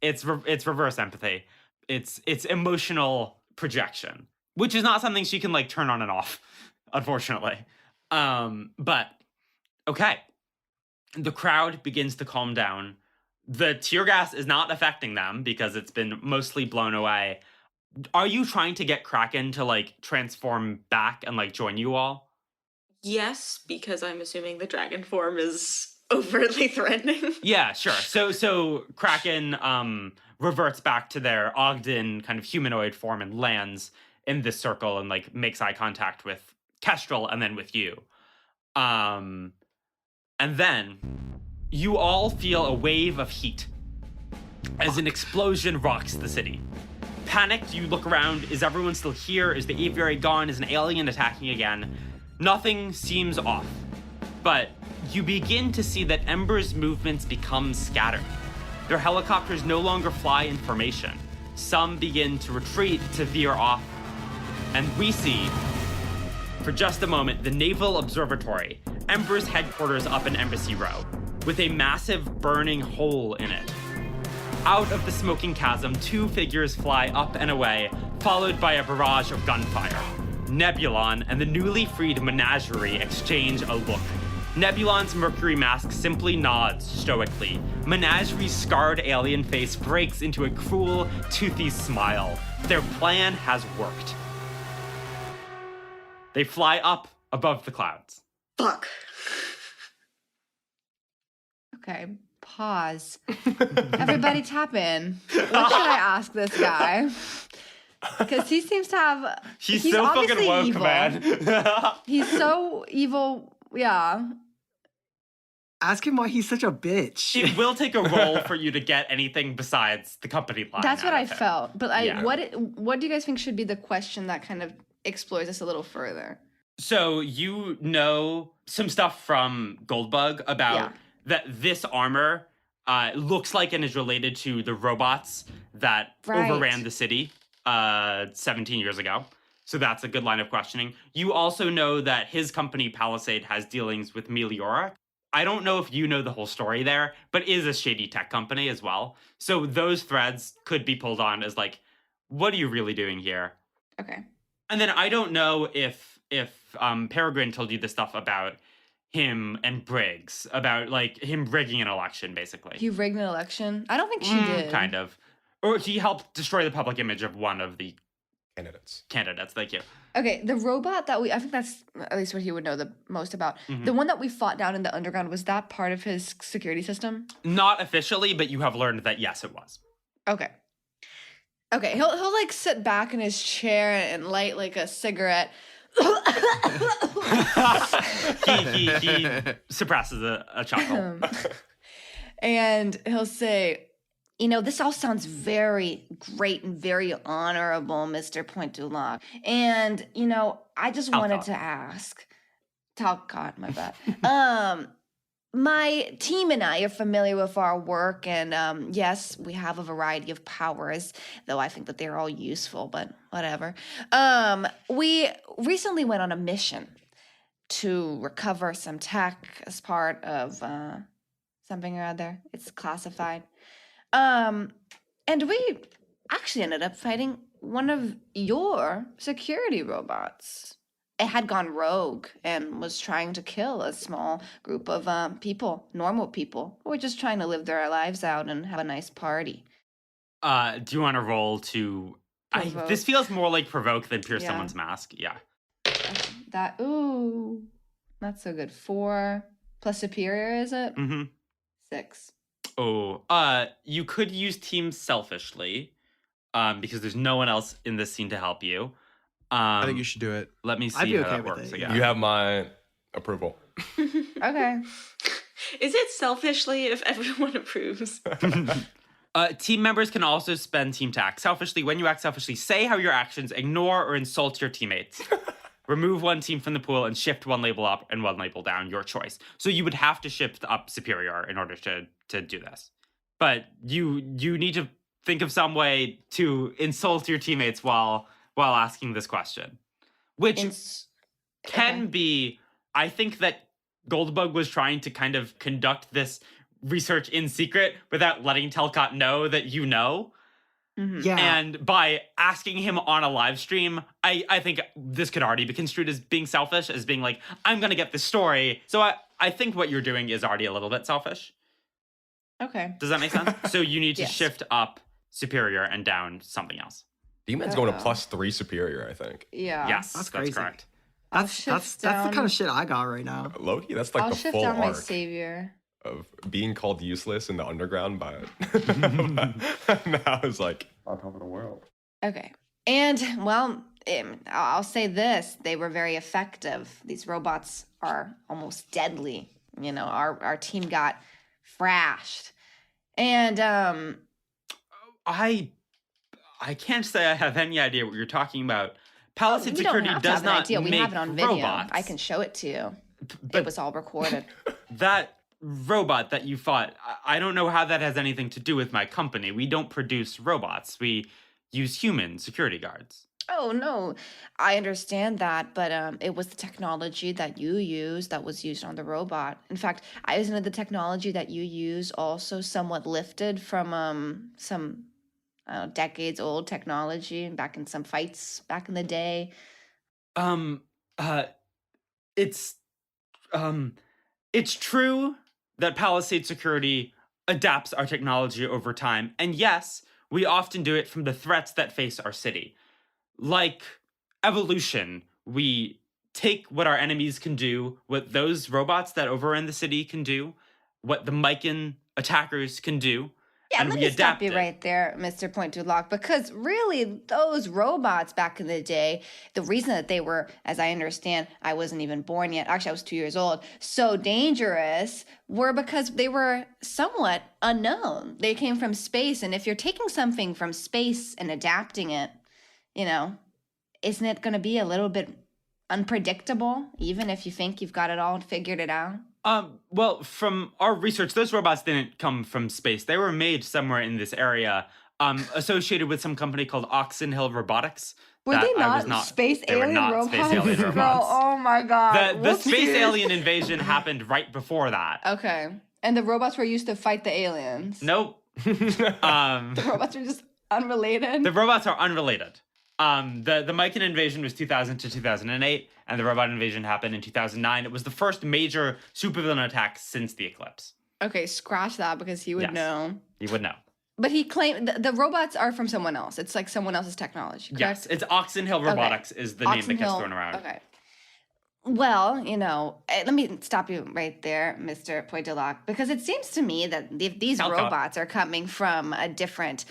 It's reverse empathy. It's emotional projection, which is not something she can like turn on and off, unfortunately. But okay, the crowd begins to calm down. The tear gas is not affecting them because it's been mostly blown away. Are you trying to get Kraken to like transform back and like join you all? Yes, because I'm assuming the dragon form is overtly threatening. Yeah, sure. So Kraken reverts back to their Ogden kind of humanoid form and lands in this circle and like makes eye contact with Kestrel and then with you. And then you all feel a wave of heat as an explosion rocks the city. Panicked, you look around. Is everyone still here? Is the aviary gone? Is an alien attacking again? Nothing seems off. But you begin to see that Ember's movements become scattered. Their helicopters no longer fly in formation. Some begin to retreat, to veer off. And we see, for just a moment, the Naval Observatory, Ember's headquarters up in Embassy Row, with a massive burning hole in it. Out of the smoking chasm, 2 figures fly up and away, followed by a barrage of gunfire. Nebulon and the newly freed Menagerie exchange a look. Nebulon's mercury mask simply nods stoically. Menagerie's scarred alien face breaks into a cruel, toothy smile. Their plan has worked. They fly up above the clouds. Fuck. Okay, pause. Everybody tap in. What should I ask this guy? Because he seems to have... He's so fucking obviously woke, evil. man. He's so evil. Yeah. Ask him why he's such a bitch. It will take a roll for you to get anything besides the company line. That's what out I of him. felt. But Yeah. what do you guys think should be the question that kind of explores this a little further? So you know some stuff from Goldbug about that this armor looks like and is related to the robots that Right. overran the city 17 years ago. So that's a good line of questioning. You also know that his company, Palisade, has dealings with Meliora. I don't know if you know the whole story there, but is a shady tech company as well. So those threads could be pulled on as like, what are you really doing here? Okay. And then I don't know if Peregrine told you the stuff about him and Briggs, about like him rigging an election, basically. He rigged an election? I don't think she did. Kind of. Or he helped destroy the public image of one of the Candidates. Thank you. Okay, the robot that I think that's at least what he would know the most about. The one that we fought down in the underground, was that part of his security system? Not officially, but you have learned that yes, it was. Okay. Okay, he'll like sit back in his chair and light like a cigarette. He suppresses a chuckle. And he'll say, you know, this all sounds very great and very honorable, Mr. Point du Lac. And, you know, I just wanted to ask. Talcott, my bad. My team and I are familiar with our work, and yes, we have a variety of powers, though I think that they're all useful, but whatever. We recently went on a mission to recover some tech as part of something or other. It's classified. And actually ended up fighting one of your security robots. It had gone rogue and was trying to kill a small group of people, normal people, who were just trying to live their lives out and have a nice party. Do you want to roll to... Provoke. This feels more like provoke than pierce Yeah. someone's mask. Yeah. Ooh, not so good. 4 plus superior, is it? Mm-hmm. 6. Oh, you could use team selfishly, because there's no one else in this scene to help you. I think you should do it. Let me see I'd be how okay that with works it, again. You have my approval. Okay. Is it selfishly if everyone approves? Team members can also spend team tact. Selfishly, when you act selfishly, say how your actions ignore or insult your teammates. Remove one team from the pool and shift one label up and one label down, your choice. So you would have to shift up superior in order to do this. But you need to think of some way to insult your teammates while asking this question. Which can be, I think that Goldbug was trying to kind of conduct this research in secret without letting Telcott know that you know. Mm-hmm. Yeah. And by asking him on a live stream, I think this could already be construed as being selfish, as being like, I'm going to get this story. So I think what you're doing is already a little bit selfish. Okay. Does that make sense? So you need to Yes. shift up superior and down something else. D-Man's going to +3 superior, I think. Yeah. Yes, That's that's crazy. correct. That's the down- kind of shit I got right now. Loki, that's like I'll the shift full down my arc savior. of being called useless in the underground by now it's like on top of the world. Okay. And, well, I'll say this. They were very effective. These robots are almost deadly. You know, our team got thrashed. And, I can't say I have any idea what you're talking about. Palisade we don't Security have to does have an not idea. make We have it on video. robots. I can show it to you. But It was all recorded. that robot that you fought, I don't know how that has anything to do with my company. We don't produce robots. We use human security guards. Oh, no. I understand that, but it was the technology that you used that was used on the robot. In fact, isn't the technology that you use also somewhat lifted from some decades old technology back in some fights back in the day? It's true that Palisade Security adapts our technology over time, and yes, we often do it from the threats that face our city. Like evolution, we take what our enemies can do, what those robots that overrun the city can do, what the Mycan attackers can do, Yeah, and let we me stop adapt you it. right there, Mr. Point to Lock, because really those robots back in the day, the reason that they were, as I understand, I wasn't even born yet, actually I was 2 years old, so dangerous were because they were somewhat unknown. They came from space, and if you're taking something from space and adapting it, you know, isn't it going to be a little bit unpredictable, even if you think you've got it all figured it out? Well, from our research, those robots didn't come from space. They were made somewhere in this area, associated with some company called Oxen Hill Robotics. Were that they I was not space they were alien not robots? space alien Girl, robots. oh my god. The space Whoopsies. alien invasion happened right before that. Okay. And the robots were used to fight the aliens. Nope. The robots are just unrelated. The robots are unrelated. The Mycan invasion was 2000 to 2008, and the robot invasion happened in 2009. It was the first major supervillain attack since the eclipse. Okay, scratch that because he would Yes. know. You would know. But he claimed the robots are from someone else. It's like someone else's technology, correct? Yes, it's Oxen Hill Robotics is the name that gets Oxenhill- thrown around. Okay. Well, you know, let me stop you right there, Mr. Pointelac, because it seems to me that if these Talcott. robots are coming from a different,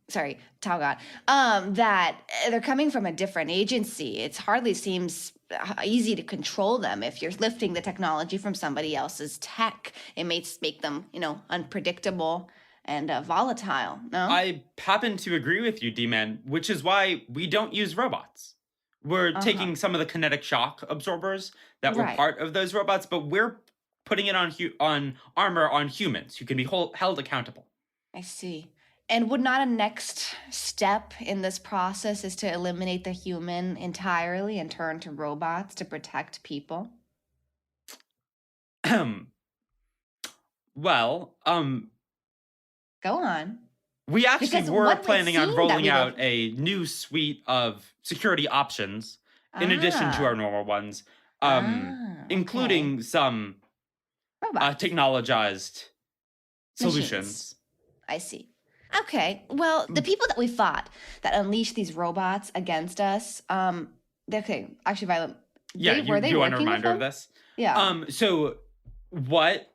sorry, Talcott, that they're coming from a different agency. It hardly seems easy to control them if you're lifting the technology from somebody else's tech. It may make them, you know, unpredictable and volatile, no? I happen to agree with you, D-Man, which is why we don't use robots. We're taking some of the kinetic shock absorbers that were Right. part of those robots, but we're putting it on armor on humans who can be held accountable. I see. And would not a next step in this process is to eliminate the human entirely and turn to robots to protect people? Well, Go on. We actually Because were what would planning on seem that rolling we out live- a new suite of security options in addition to Ah. our normal ones, Okay. including some Robots. technologized solutions. Machines. I see. Okay. Well, the people that we fought that unleashed these robots against us, okay, actually, Violet. Yeah, were they you want a working with reminder of them? this? Yeah. So what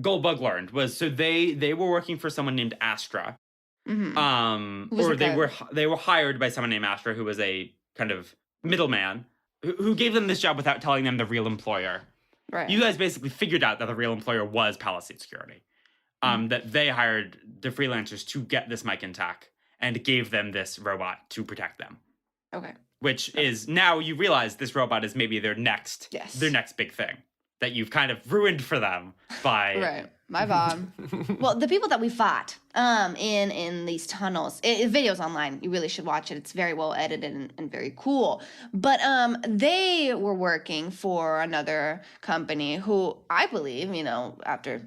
Goldbug learned was they were working for someone named Astra. Mhm. Who was Or like they were hired by someone named Astra, who was a kind of middleman who gave them this job without telling them the real employer. Right. You guys basically figured out that the real employer was Palisade Security. That they hired the freelancers to get this mic intact and gave them this robot to protect them. Okay. Which is now you realize this robot is maybe their next big thing that you've kind of ruined for them by Right. My bad. Well, the people that we fought in these tunnels, video's online. You really should watch it. It's very well edited and very cool. But they were working for another company who I believe, after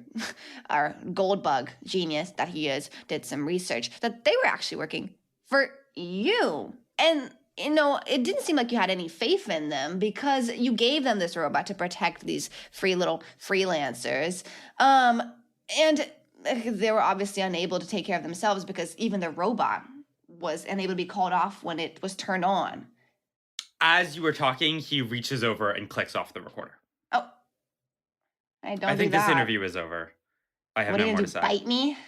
our Goldbug genius that he is, did some research, that they were actually working for you. And it didn't seem like you had any faith in them because you gave them this robot to protect these free little freelancers. And they were obviously unable to take care of themselves because even the robot was unable to be called off when it was turned on. As you were talking, he reaches over and clicks off the recorder. Oh. I think do that. this interview is over. I have What are no you more gonna to say. Bite me?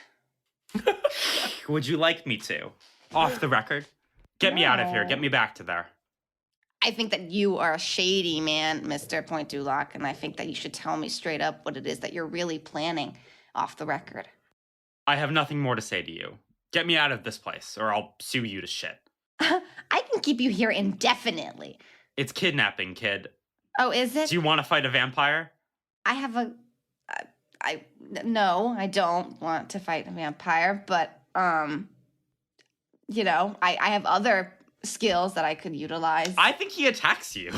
Would you like me to? Off the record? Get me out of here. Get me back to there. I think that you are a shady man, Mr. Point Duloc, and I think that you should tell me straight up what it is that you're really planning off the record. I have nothing more to say to you. Get me out of this place, or I'll sue you to shit. I can keep you here indefinitely. It's kidnapping, kid. Oh, is it? Do you want to fight a vampire? I have no, I don't want to fight a vampire, but, I have other skills that I could utilize. I think he attacks you.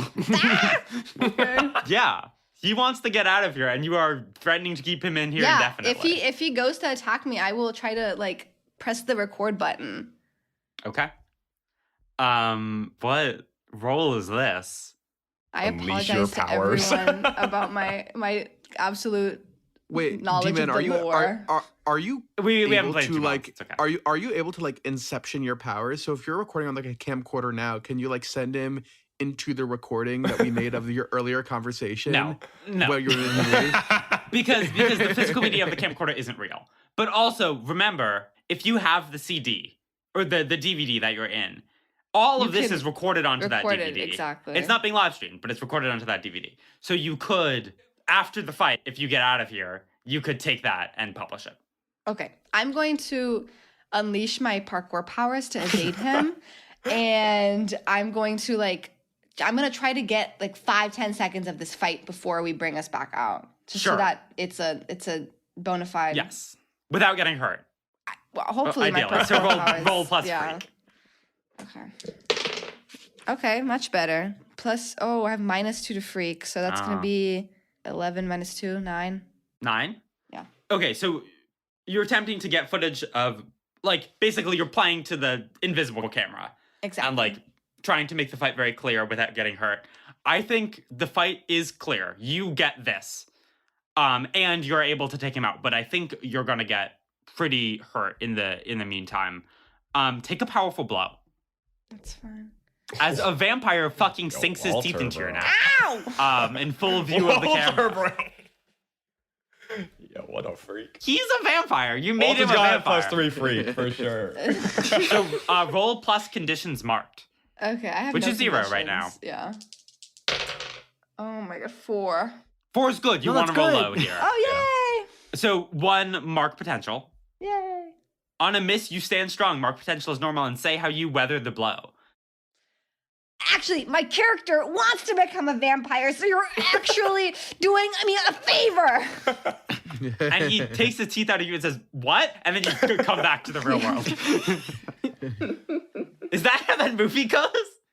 Yeah. He wants to get out of here, and you are threatening to keep him in here indefinitely. If he goes to attack me, I will try to press the record button. Okay. What role is this? I Unleash your apologize to powers. everyone about my absolute Wait, knowledge D-Man, of are the you lore. are you We haven't able played to too much. It's okay. are you able to inception your powers? So if you're recording on a camcorder now, can you send him into the recording that we made of your earlier conversation? No. While you're in the movie? because the physical media of the camcorder isn't real. But also, remember, if you have the CD or the DVD that you're in, all of this is recorded onto that record it, DVD. exactly. It's not being live streamed, but it's recorded onto that DVD. So you could, after the fight, if you get out of here, you could take that and publish it. Okay, I'm going to unleash my parkour powers to evade him, and I'm going to I'm gonna try to get 5-10 seconds of this fight before we bring us back out, just so Sure. that it's a bona fide. Yes. Without getting hurt. Well, hopefully my Ideally. parkour So powers. roll plus yeah. freak. Okay. Okay, much better. Plus, I have -2 to freak, so that's gonna be 11 minus 2, 9. 9? Yeah. Okay, so you're attempting to get footage of, basically you're playing to the invisible camera. Exactly. And, trying to make the fight very clear without getting hurt. I think the fight is clear. You get this. And you're able to take him out, but I think you're gonna get pretty hurt in the meantime. Take a powerful blow. That's fine. As a vampire fucking sinks his teeth into your bro. neck. Ow! In full view of the camera. Bro. Yeah, what a freak. He's a vampire. You made him Walter's a got vampire. +3 freak, for sure. So roll plus conditions marked. Okay, I have Which no is 0 right now. conditions. Yeah. Oh my god, 4. 4 is good. You No, want to that's roll good. low here. Oh, So 1, mark potential. yay! Yay! On a miss, you stand strong. Mark potential is normal and say how you weather the blow. Actually, my character wants to become a vampire, so you're actually doing me a favor. And he takes his teeth out of you and says, "What?" And then you come back to the real world. Is that how that movie goes?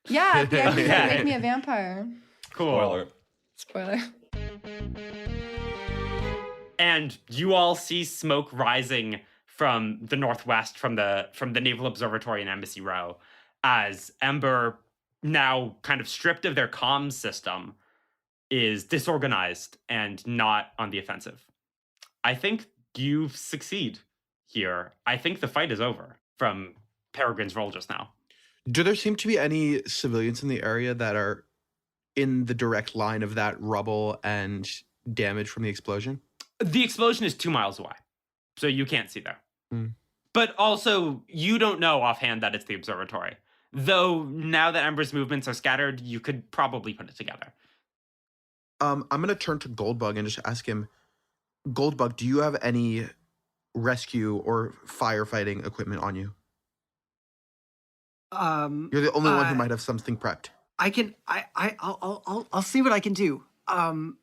Yeah, at the end, he's gonna Okay. make me a vampire. Cool. Spoiler. Spoiler. And you all see smoke rising from the northwest, from the Naval Observatory in Embassy Row, as Ember, now kind of stripped of their comms system, is disorganized and not on the offensive. I think you succeed here. I think the fight is over from Peregrine's role just now. Do there seem to be any civilians in the area that are in the direct line of that rubble and damage from the explosion? The explosion is 2 miles away, so you can't see there. Mm. But also, you don't know offhand that it's the observatory. Though now that Ember's movements are scattered, you could probably put it together. I'm going to turn to Goldbug and just ask him, Goldbug, do you have any rescue or firefighting equipment on you? You're the only one who might have something prepped. I'll see what I can do. I'll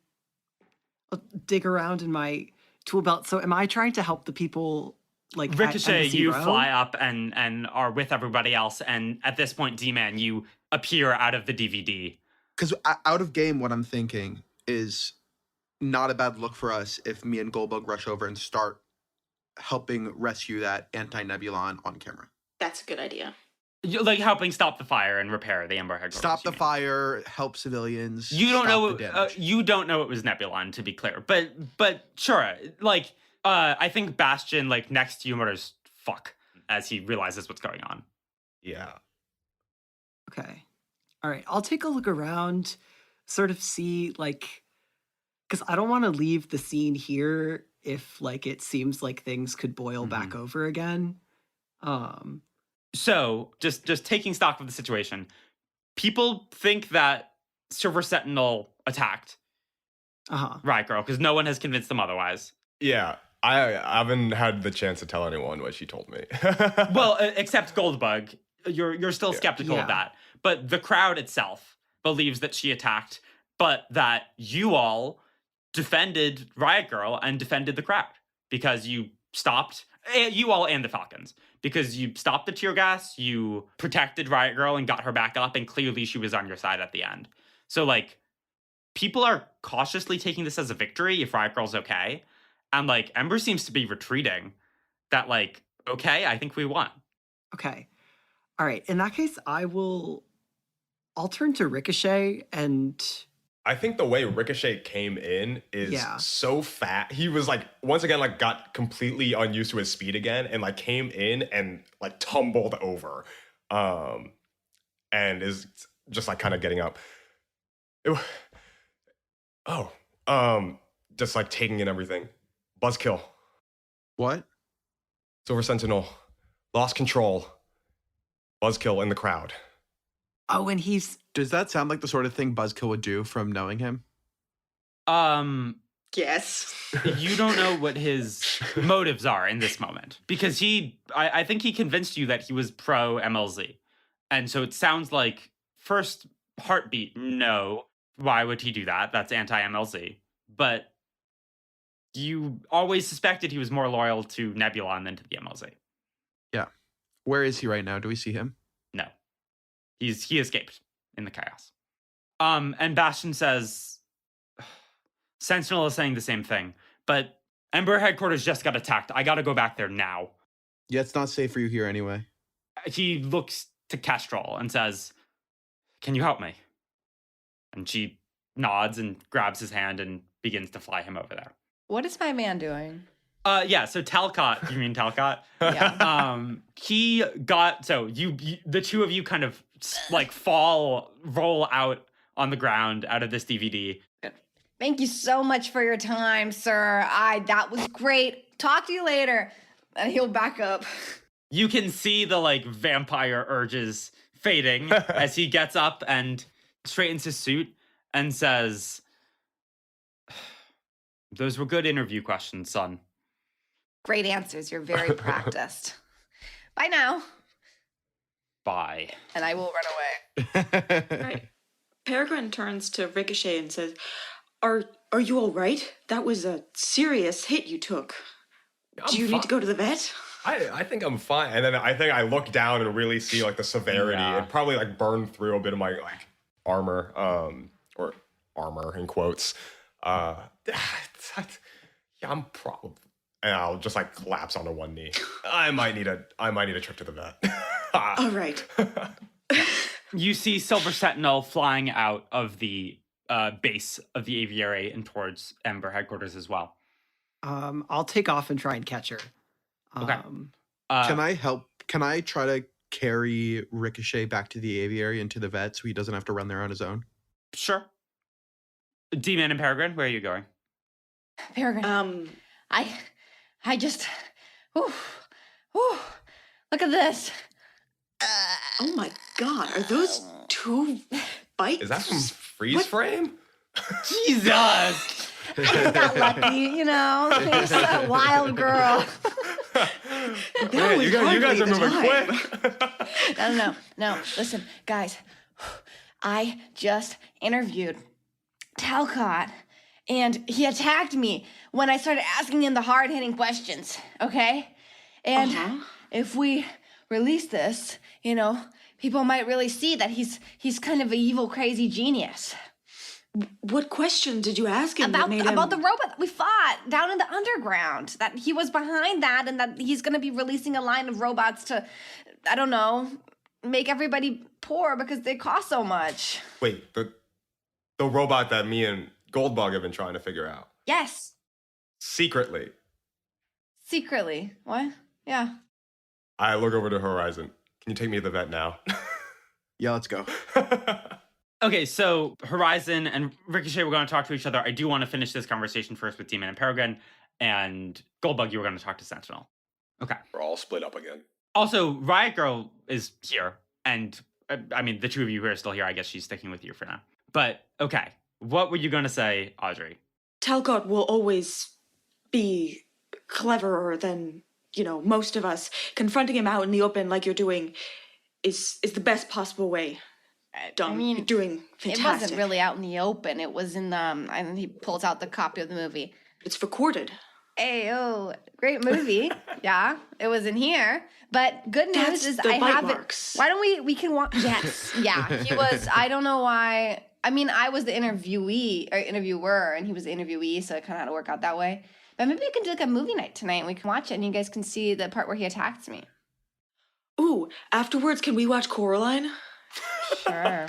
dig around in my tool belt. So am I trying to help the people like Ricochet, you Row? fly up and are with everybody else, and at this point, D-Man, you appear out of the DVD. Because out of game, what I'm thinking is not a bad look for us if me and Goldbug rush over and start helping rescue that anti-Nebulon on camera. That's a good idea. You're, like, helping stop the fire and repair the Ember headquarters. Stop the fire, help civilians. You don't stop know. the damage. You don't know it was Nebulon, to be clear. But sure, like I think Bastion, like next to you, mutters "fuck" as he realizes what's going on. Yeah. Okay. All right. I'll take a look around, sort of see like, because I don't want to leave the scene here if like it seems like things could boil back over again. So just taking stock of the situation, people think that Silver Sentinel attacked Riot Grrrl because no one has convinced them otherwise. Yeah. I haven't had the chance to tell anyone what she told me. Well, except Goldbug, you're still skeptical of that. But the crowd itself believes that she attacked, but that you all defended Riot Grrrl and defended the crowd because you stopped, you all and the Falcons, because you stopped the tear gas, you protected Riot Grrrl and got her back up, and clearly she was on your side at the end. So, like, people are cautiously taking this as a victory if Riot Grrrl's okay. And, like, Ember seems to be retreating. That, like, okay, I think we won. Okay. All right. In that case, I'll turn to Ricochet and... I think the way Ricochet came in is so fat. He was like, once again, like got completely unused to his speed again and like came in and like tumbled over. And is just like kind of getting up. Just like taking in everything. Buzzkill. What? Silver Sentinel. Lost control. Buzzkill in the crowd. Oh, and he's... Does that sound like the sort of thing Buzzkill would do from knowing him? Yes. You don't know what his motives are in this moment because I think he convinced you that he was pro MLZ. And so it sounds like first heartbeat, no. Why would he do that? That's anti-MLZ. But you always suspected he was more loyal to Nebulon than to the MLZ. Yeah. Where is he right now? Do we see him? No. He escaped in the chaos. And Bastion says, Sentinel is saying the same thing, but Ember headquarters just got attacked. I gotta go back there now. Yeah, it's not safe for you here anyway. He looks to Kestrel and says, can you help me? And she nods and grabs his hand and begins to fly him over there. What is my man doing? Yeah, so Talcott, you mean Talcott? Yeah. He got, so you the two of you kind of like roll out on the ground out of this DVD. Thank you so much for your time, sir. That was great. Talk to you later. And he'll back up. You can see the like vampire urges fading as he gets up and straightens his suit and says, those were good interview questions, son. Great answers. You're very practiced. Bye now. Bye. And I will run away. Right. Peregrine turns to Ricochet and says, Are you all right? That was a serious hit you took. Do you need to go to the vet? I think I'm fine. And then I think I look down and really see like the severity. Yeah. It probably like burned through a bit of my like armor, or armor in quotes. Yeah, I'm probably. and I'll just like collapse onto one knee. I might need a trip to the vet. All right. You see Silver Sentinel flying out of the base of the aviary and towards Ember headquarters as well. I'll take off and try and catch her. Okay. Can I help? Can I try to carry Ricochet back to the aviary and to the vet so he doesn't have to run there on his own? Sure. D-Man and Peregrine, where are you going? Peregrine. I just, look at this. Oh my God, are those 2 bites? Is that from freeze frame? Jesus! Got lucky, you know. She's a wild girl. Man, you guys are moving quick. No. Listen, guys. I just interviewed Talcott, and he attacked me when I started asking him the hard-hitting questions, okay? And if we release this, you know, people might really see that he's kind of an evil, crazy genius. What question did you ask him About that made the him... robot that we fought down in the underground, that he was behind that, and that he's going to be releasing a line of robots to, I don't know, make everybody poor because they cost so much. Wait, the robot that me and Goldbug have been trying to figure out. Yes. Secretly. Secretly. What? Yeah. I look over to Horizon. Can you take me to the vet now? Yeah, let's go. Okay, so Horizon and Ricochet were going to talk to each other. I do want to finish this conversation first with D-Man and Peregrine, and Goldbug, you were going to talk to Sentinel. Okay. We're all split up again. Also, Riot Grrrl is here, and I mean, the two of you who are still here, I guess she's sticking with you for now. But, okay, what were you going to say, Audrey? Talcott will always be cleverer than, you know, most of us. Confronting him out in the open like you're doing is the best possible way. Done. I mean, you're doing fantastic. It wasn't really out in the open. It was in the, and he pulls out the copy of the movie. It's recorded. Hey, great movie. Yeah, it was in here. But good news That's is the I bite have marks. it. Why don't we can watch? Yes, yeah. He was. I don't know why. I mean, I was the interviewee or interviewer, and he was the interviewee, so it kind of had to work out that way. But maybe we can do like a movie night tonight, and we can watch it, and you guys can see the part where he attacks me. Ooh, afterwards, can we watch Coraline? Sure.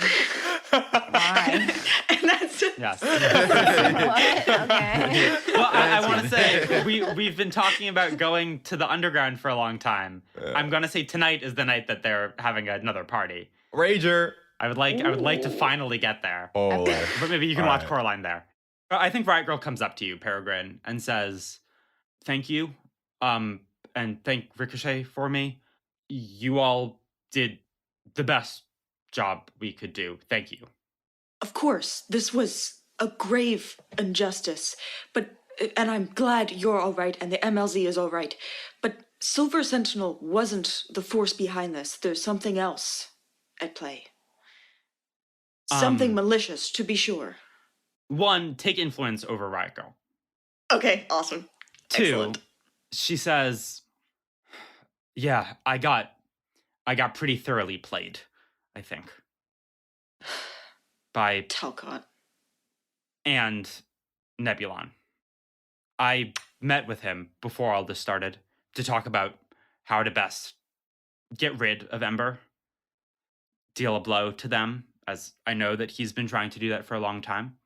Why? And that's it. Yes. What? Okay. Well, I want to say, we've been talking about going to the underground for a long time. I'm going to say tonight is the night that they're having another party. Rager. I would like to finally get there. Oh. But maybe you can All watch right. Coraline there. I think Riot Grrrl comes up to you, Peregrine, and says, thank you, and thank Ricochet for me. You all did the best job we could do. Thank you. Of course, this was a grave injustice, and I'm glad you're all right and the MLZ is all right, but Silver Sentinel wasn't the force behind this. There's something else at play. Something malicious, to be sure. 1, take influence over Riot Grrrl. Okay, awesome. 2, Excellent. she says, yeah, I got pretty thoroughly played, I think. By Talcott. and Nebulon. I met with him before all this started to talk about how to best get rid of Ember, deal a blow to them, as I know that he's been trying to do that for a long time.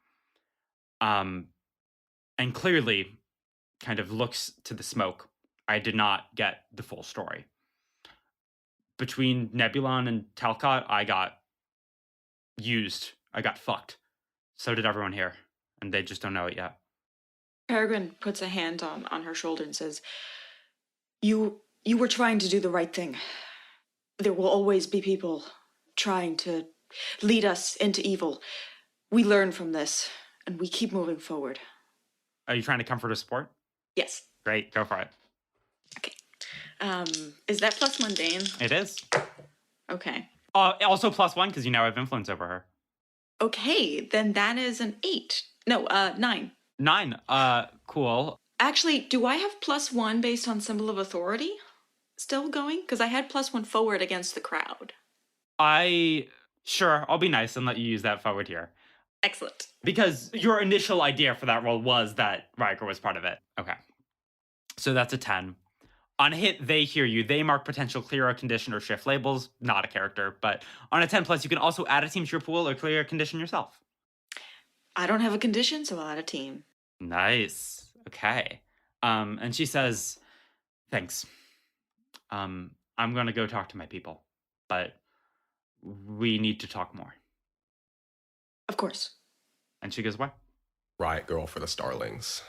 And clearly kind of looks to the smoke. I did not get the full story. Between Nebulon and Talcott, I got used. I got fucked. So did everyone here. And they just don't know it yet. Peregrine puts a hand on her shoulder and says, You were trying to do the right thing. There will always be people trying to lead us into evil. We learn from this, and we keep moving forward. Are you trying to comfort or support? Yes. Great, go for it. Okay. Is that plus mundane? It is. Okay. Also +1 because you now have influence over her. Okay, then that is an 8. No, 9. 9. Cool. Actually, do I have +1 based on symbol of authority still going? Because I had +1 forward against the crowd. Sure, I'll be nice and let you use that forward here. Excellent. Because your initial idea for that role was that Riot Grrrl was part of it. Okay. So that's a 10. On a hit, they hear you. They mark potential clear a condition or shift labels. Not a character, but on a 10 plus, you can also add a team to your pool or clear a condition yourself. I don't have a condition, so I'll add a team. Nice. Okay. And she says, thanks. I'm going to go talk to my people, but we need to talk more. Of course. And she goes, what? Riot Grrrl for the Starlings.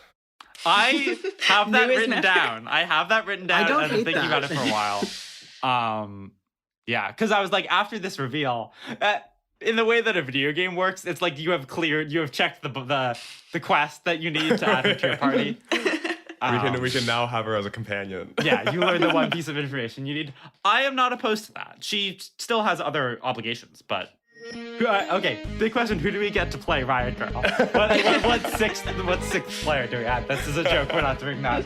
I have that Newest written member. down. I have that written down. I don't I've been hate thinking that. about it for a while. Yeah, because I was like, after this reveal, in the way that a video game works, it's like you have checked the quest that you need to add her to your party. We can now have her as a companion. Yeah, you learn the one piece of information you need. I am not opposed to that. She still has other obligations, but okay. Big question: who do we get to play Riot Grrrl? What sixth player do we add? This is a joke. We're not doing that.